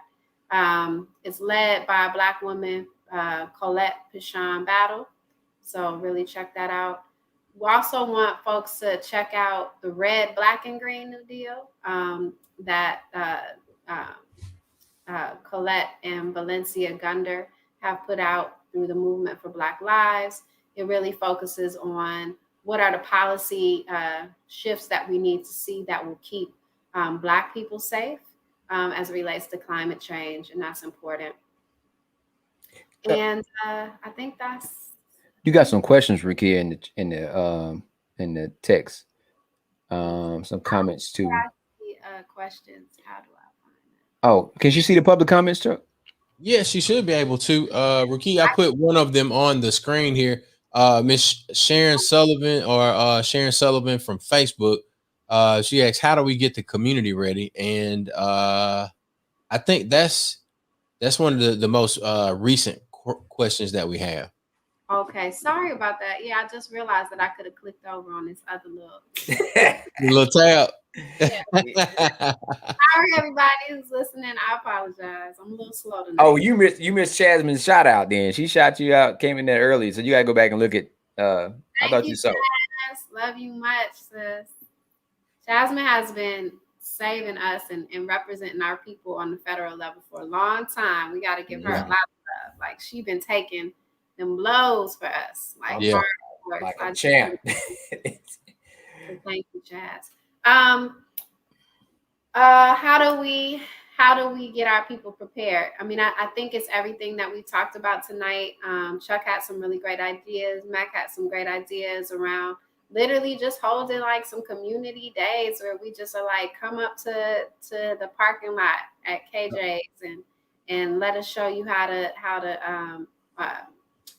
It's led by a Black woman, Colette Pichon Battle. So really check that out. We also want folks to check out the Red, Black, and Green New Deal that Colette and Valencia Gunder have put out through the Movement for Black Lives. It really focuses on what are the policy shifts that we need to see that will keep Black people safe as it relates to climate change, and that's important. And I think that's. You got some questions, Rukia, in the text. Some comments too. Questions. How do I find it? Oh, can you see the public comments, Chuck? Yes, she should be able to. Rukia, I put one of them on the screen here. Miss Sharon Sullivan Sharon Sullivan from Facebook. She asks, "How do we get the community ready?" And I think that's one of the most recent questions that we have. Okay, sorry about that. Yeah, I just realized that I could have clicked over on this other little tab. Yeah. Sorry, everybody who's listening. I apologize. I'm a little slow tonight. Oh, you missed Jasmine's shout out. Then she shot you out, came in there early, so you gotta go back and look at. I thought you saw. Love you much, sis. Jasmine has been saving us and representing our people on the federal level for a long time. We got to give her a lot of love. Like, she been taking them blows for us. Like, hard work. Like a champ. So thank you, Jazz. How do we get our people prepared? I mean, I think it's everything that we talked about tonight. Chuck had some really great ideas. Mac had some great ideas around literally just holding like some community days where we just are like, come up to the parking lot at KJ's and let us show you how to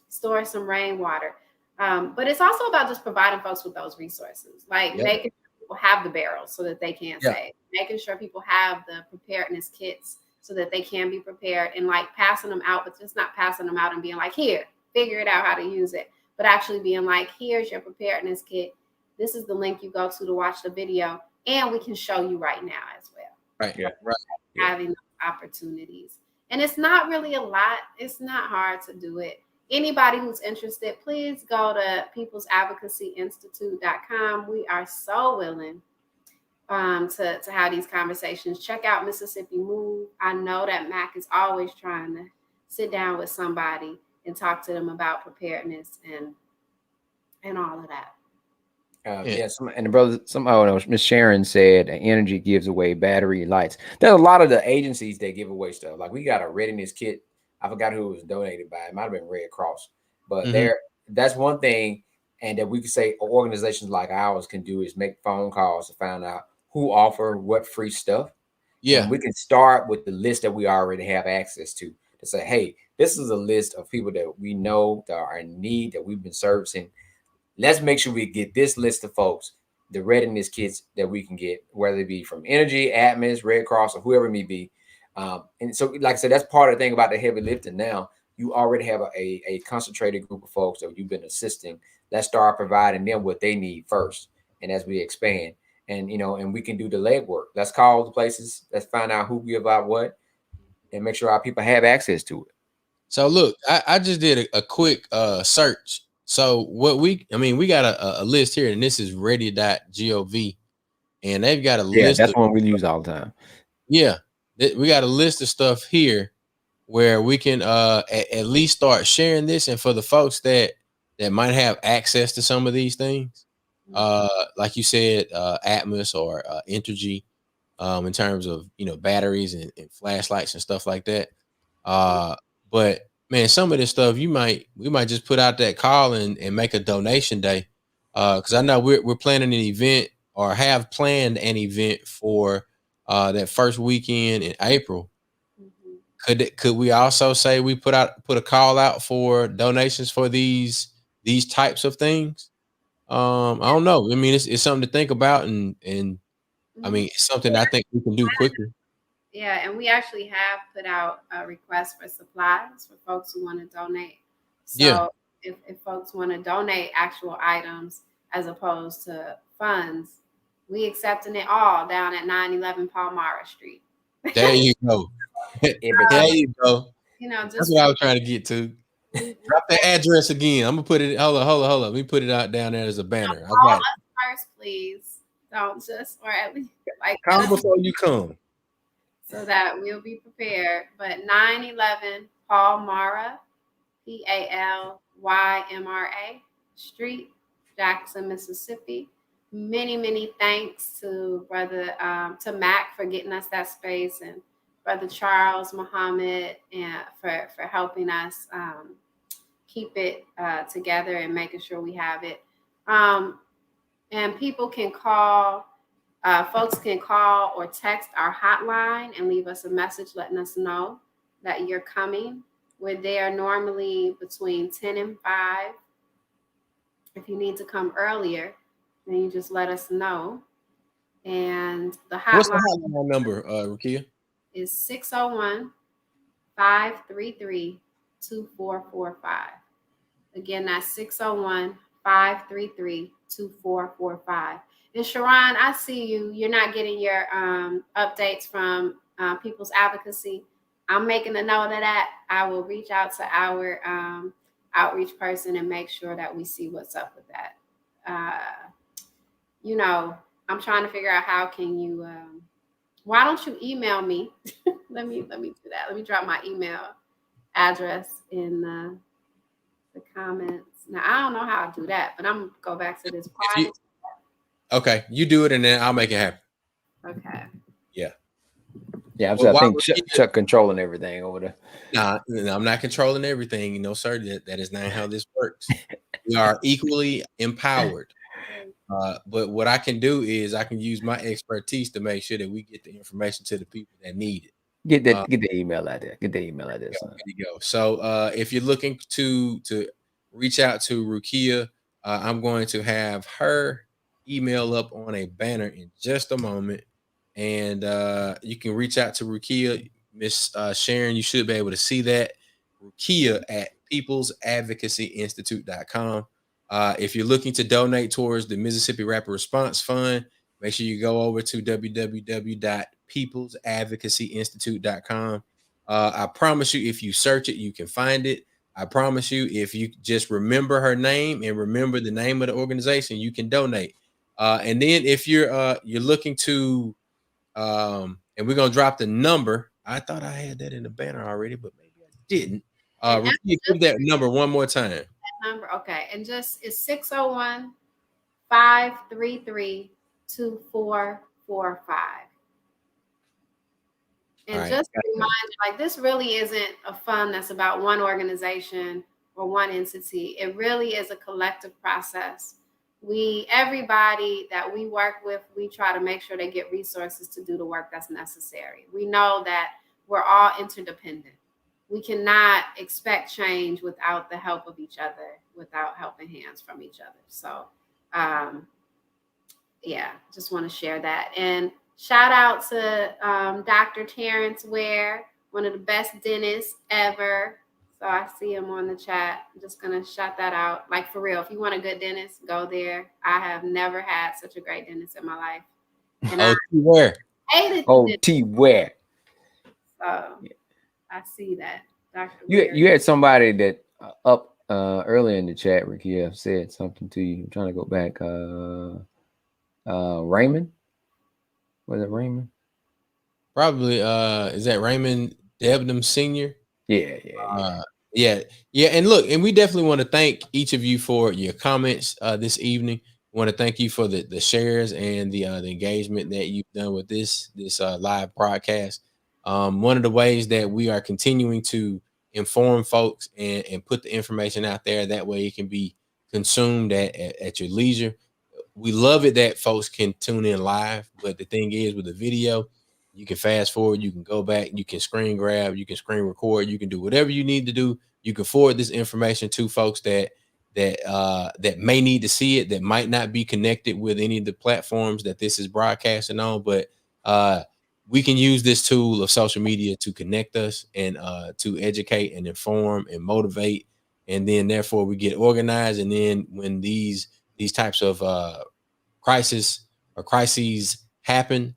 store some rainwater. But it's also about just providing folks with those resources, like making sure people have the barrels so that they can save, making sure people have the preparedness kits so that they can be prepared, and like passing them out, but just not passing them out and being like, here, figure it out how to use it, but actually being like, here's your preparedness kit. This is the link you go to watch the video, and we can show you right now as well. Right. Yeah. Right. Having opportunities. And it's not really a lot. It's not hard to do it. Anybody who's interested, please go to peoplesadvocacyinstitute.com. We are so willing to have these conversations. Check out Mississippi Move. I know that Mac is always trying to sit down with somebody and talk to them about preparedness and all of that. And the brother, Miss Sharon said energy gives away battery lights. There's a lot of the agencies that give away stuff. Like, we got a readiness kit. I forgot who it was donated by. It might have been Red Cross, but that's one thing. And that we could say organizations like ours can do is make phone calls to find out who offer what free stuff. Yeah. And we can start with the list that we already have access to say, hey, this is a list of people that we know that are in need, that we've been servicing. Let's make sure we get this list of folks, the readiness kits that we can get, whether it be from Energy, Atmos, Red Cross, or whoever it may be. And so, like I said, that's part of the thing about the heavy lifting. Now you already have a concentrated group of folks that you've been assisting. Let's start providing them what they need first. And as we expand, and we can do the legwork. Let's call the places. Let's find out who give out what, and make sure our people have access to it. So look, I just did a quick search. So we got a list here, and this is ready.gov, and they've got a list. That's one we use all the time. Yeah, we got a list of stuff here where we can at least start sharing this. And for the folks that might have access to some of these things, like you said, Atmos or Entergy, in terms of batteries and flashlights and stuff like that. But man, some of this stuff we might just put out that call and make a donation day. Because I know we're planning an event, or have planned an event for that first weekend in April. Could we also say we put a call out for donations for these types of things? I don't know. I mean, it's something to think about, and I mean, it's something I think we can do quicker. Yeah, and we actually have put out a request for supplies for folks who want to donate. So if folks want to donate actual items as opposed to funds, we accepting it all down at 911 Palmyra Street. There you go. There you go. Just that's what I was trying to get to. We Drop the address again. I'm gonna put it. Hold on. Let me put it out down there as a banner. I got it. First, please. Don't just, or at least like come before you come, so that we'll be prepared. But 911 Paul Mara, PALYMRA Street, Jackson, Mississippi. Many thanks to Brother to Mac for getting us that space, and Brother Charles Muhammad and for helping us keep it together and making sure we have it. And people can call, folks can call or text our hotline and leave us a message letting us know that you're coming. We're there normally between 10 and 5. If you need to come earlier, then you just let us know. And the hotline, what's the hotline number, Rukia? Is 601-533-2445. Again, that's 601-533-2445. And Sharon, I see you. You're not getting your updates from People's Advocacy. I'm making a note of that. I will reach out to our outreach person and make sure that we see what's up with that. You know, I'm trying to figure out how can you. Why don't you email me? let me do that. Let me drop my email address in the comments. Now I don't know how to do that, but I'm gonna go back to this private. Okay, you do it and then I'll make it happen. Okay. Yeah. Yeah, I think Chuck controlling everything over there. Nah, I'm not controlling everything. You know, sir, that is not how this works. We are equally empowered. But what I can do is I can use my expertise to make sure that we get the information to the people that need it. Get the email out there. Get the email out there. There you go. So if you're looking to reach out to Rukia, I'm going to have her email up on a banner in just a moment. And you can reach out to Rukia. Miss Sharon, you should be able to see that. Rukia at peoplesadvocacyinstitute.com. If you're looking to donate towards the Mississippi Rapper Response Fund, make sure you go over to www.peoplesadvocacyinstitute.com. I promise you, if you search it, you can find it. I promise you, if you just remember her name and remember the name of the organization, you can donate. And then if you're looking to, and we're gonna drop the number. I thought I had that in the banner already, but maybe I didn't. Give that number one more time. That number, okay, and just it's 601-533-2445. And just a reminder, like this really isn't a fund that's about one organization or one entity. It really is a collective process. Everybody that we work with, we try to make sure they get resources to do the work that's necessary. We know that we're all interdependent. We cannot expect change without the help of each other, without helping hands from each other. So, yeah, just want to share that. And shout out to Dr. Terrence Ware, one of the best dentists ever. So I see him on the chat. I'm just going to shout that out. Like, for real, if you want a good dentist, go there. I have never had such a great dentist in my life. And Ware. T. Ware. So I see that. Dr. You had somebody that up earlier in the chat, Rukia, said something to you. I'm trying to go back. Raymond? Was it Raymond? Probably. Is that Raymond Debnam Sr.? Yeah. And look, and we definitely want to thank each of you for your comments this evening. We want to thank you for the shares and the engagement that you've done with this live broadcast. One of the ways that we are continuing to inform folks and put the information out there, that way it can be consumed at your leisure. We love it that folks can tune in live, but the thing is, with the video, you can fast forward, you can go back, you can screen grab, you can screen record, you can do whatever you need to do. You can forward this information to folks that may need to see it, that might not be connected with any of the platforms that this is broadcasting on, but we can use this tool of social media to connect us and to educate and inform and motivate, and then therefore we get organized. And then when these types of crises happen,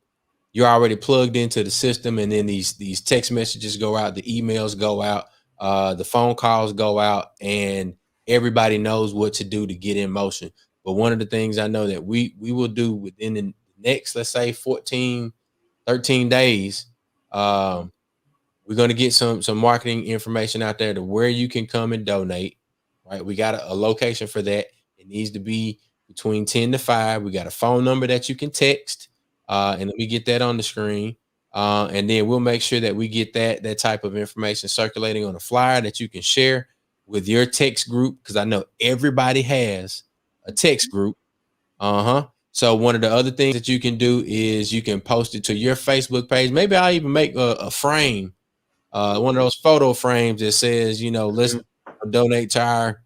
you're already plugged into the system, and then these text messages go out, the emails go out. The phone calls go out, and everybody knows what to do to get in motion. But one of the things I know that we will do within the next, let's say 14, 13 days, we're going to get some marketing information out there to where you can come and donate, right? We got a location for that. It needs to be between 10 to 5. We got a phone number that you can text, and let me get that on the screen. And then we'll make sure that we get that type of information circulating on a flyer that you can share with your text group, because I know everybody has a text group. So one of the other things that you can do is you can post it to your Facebook page. Maybe I'll even make a frame, one of those photo frames that says, let's donate to our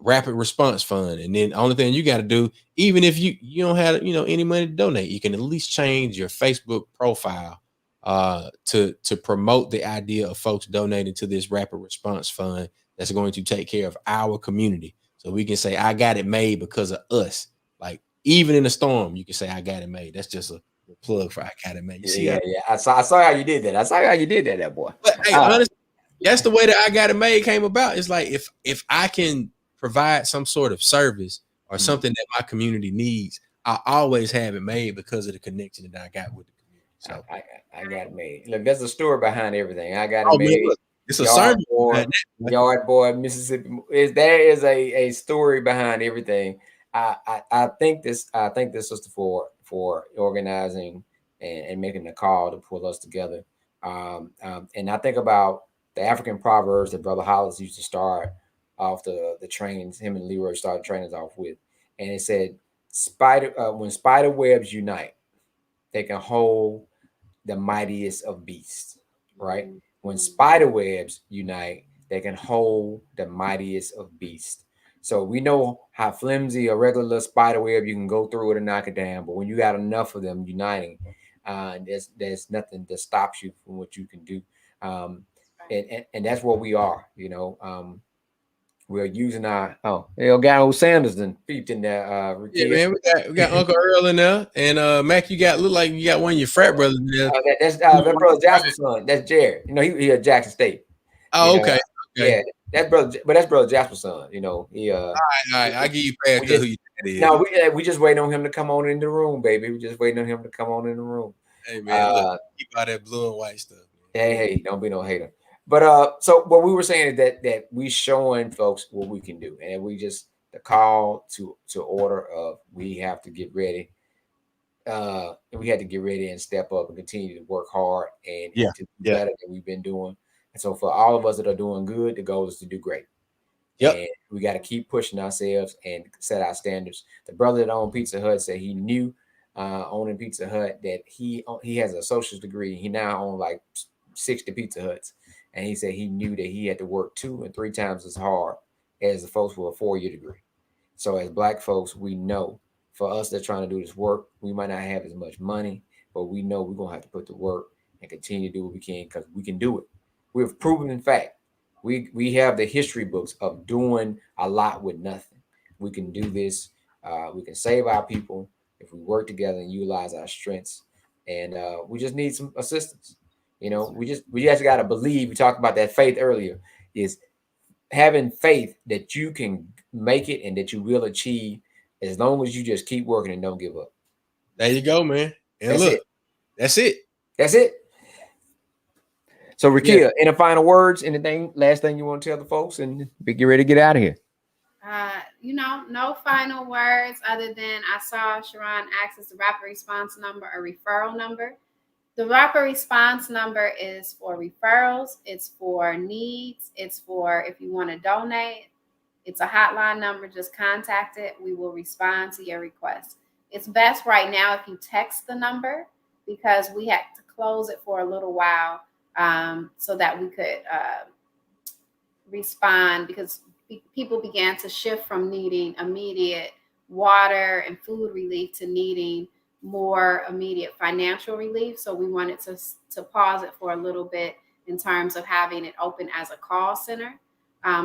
rapid response fund. And then the only thing you got to do, even if you don't have any money to donate, you can at least change your Facebook profile to promote the idea of folks donating to this rapid response fund that's going to take care of our community. So we can say, I got it made because of us. Like, even in a storm, you can say, I got it made. That's just a plug for I got it made. You see? Yeah. I saw how you did that. I saw how you did that boy. But hey, honestly, that's the way that I got it made came about. It's like, if I can provide some sort of service or something that my community needs, I always have it made because of the connection that I got with the community. So I got it made. Look, there's a story behind everything. I got it made. Man, look, it's a sermon. Yard boy, Mississippi. There is a story behind everything. I think this was for organizing and making the call to pull us together. And I think about the African proverbs that Brother Hollis used to start off the trains. Him and Leroy started trainings off with, and it said, when spider webs unite, they can hold the mightiest of beasts. Right? When spider webs unite, they can hold the mightiest of beasts. So we know how flimsy a regular spider web, you can go through it and knock it down. But when you got enough of them uniting, there's nothing that stops you from what you can do. And that's what we are. We're using our guy old Sanders and peeped in there. Yeah, man, we got Uncle Earl in there, and Mac, look like you got one of your frat brothers in there. That's that brother Jasper's son. That's Jared. He at Jackson State. Oh, okay. Yeah, that's brother Jasper's son. He all right. I give you pass to who you is. No, we just waiting on him to come on in the room, baby. We just waiting on him to come on in the room. Hey man, look, keep out that blue and white stuff. Man. Hey, don't be no hater. But so what we were saying is that we showing folks what we can do, and we just the call to order of we have to get ready. And we had to get ready and step up and continue to work hard and to do better than we've been doing. And so for all of us that are doing good, the goal is to do great. Yep. And we got to keep pushing ourselves and set our standards. The brother that owned Pizza Hut said he knew owning Pizza Hut that he has a associate's degree. He now owns like 60 Pizza Huts. And he said he knew that he had to work 2 and 3 times as hard as the folks with a 4-year degree. So as Black folks, we know for us that trying to do this work, we might not have as much money, but we know we're going to have to put the work and continue to do what we can because we can do it. We've proven, in fact, we have the history books of doing a lot with nothing. We can do this. We can save our people if we work together and utilize our strengths. And we just need some assistance. We just got to believe. We talked about that faith earlier, is having faith that you can make it and that you will achieve as long as you just keep working and don't give up. There you go, man. And that's it. So, Rukia, any final words? Anything? Last thing you want to tell the folks, and get ready to get out of here. No final words other than I saw Sharon ask us the rapid response number, a referral number. The rapid response number is for referrals. It's for needs. It's for if you want to donate. It's a hotline number. Just contact it. We will respond to your request. It's best right now if you text the number because we had to close it for a little while so that we could respond because people began to shift from needing immediate water and food relief to needing more immediate financial relief. So we wanted to pause it for a little bit in terms of having it open as a call center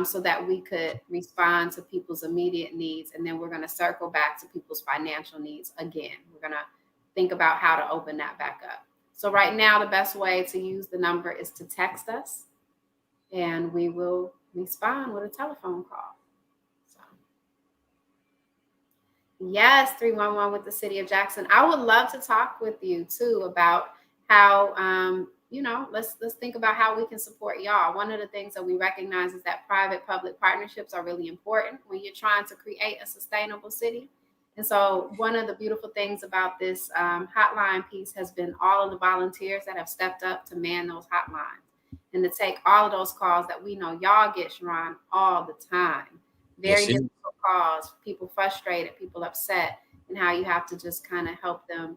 so that we could respond to people's immediate needs. And then we're going to circle back to people's financial needs again. We're going to think about how to open that back up. So right now, the best way to use the number is to text us. and we will respond with a telephone call. So, yes, 311 with the city of Jackson. I would love to talk with you too about how, let's think about how we can support y'all. One of the things that we recognize is that private-public partnerships are really important when you're trying to create a sustainable city. And so one of the beautiful things about this hotline piece has been all of the volunteers that have stepped up to man those hotlines and to take all of those calls that we know y'all get, Sharon, all the time. Very difficult calls, people frustrated, people upset, and how you have to just kind of help them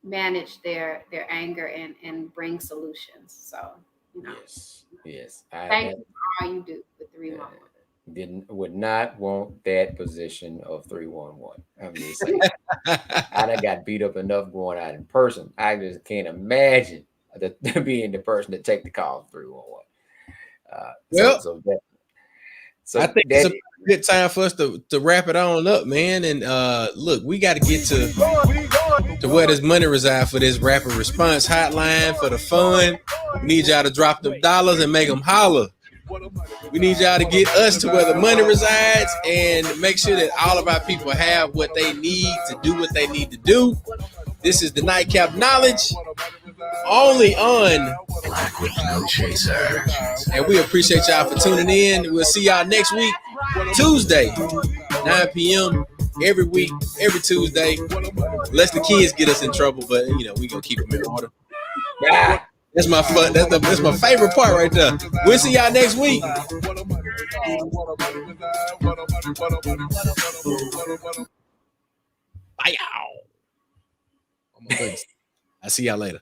manage their anger and bring solutions. So, Yes. Thank you for all you do with 311. Would not want that position of 311. I'm just saying. I done got beat up enough going out in person. I just can't imagine being the person to take the call 311. I think it's a good time for us to wrap it on up, man. And look, we got to get to where this money resides for this rapid response hotline for the fund. We need y'all to drop them dollars and make them holler. We need y'all to get us to where the money resides and make sure that all of our people have what they need to do what they need to do. This is the Nightcap Knowledge, only on Black with No Chaser. And we appreciate y'all for tuning in. We'll see y'all next week, Tuesday, 9 p.m. every week, every Tuesday. Unless the kids get us in trouble, but we gonna keep them in order. Yeah. That's my fun. That's my favorite part right there. We'll see y'all next week. Bye, y'all. I see y'all later.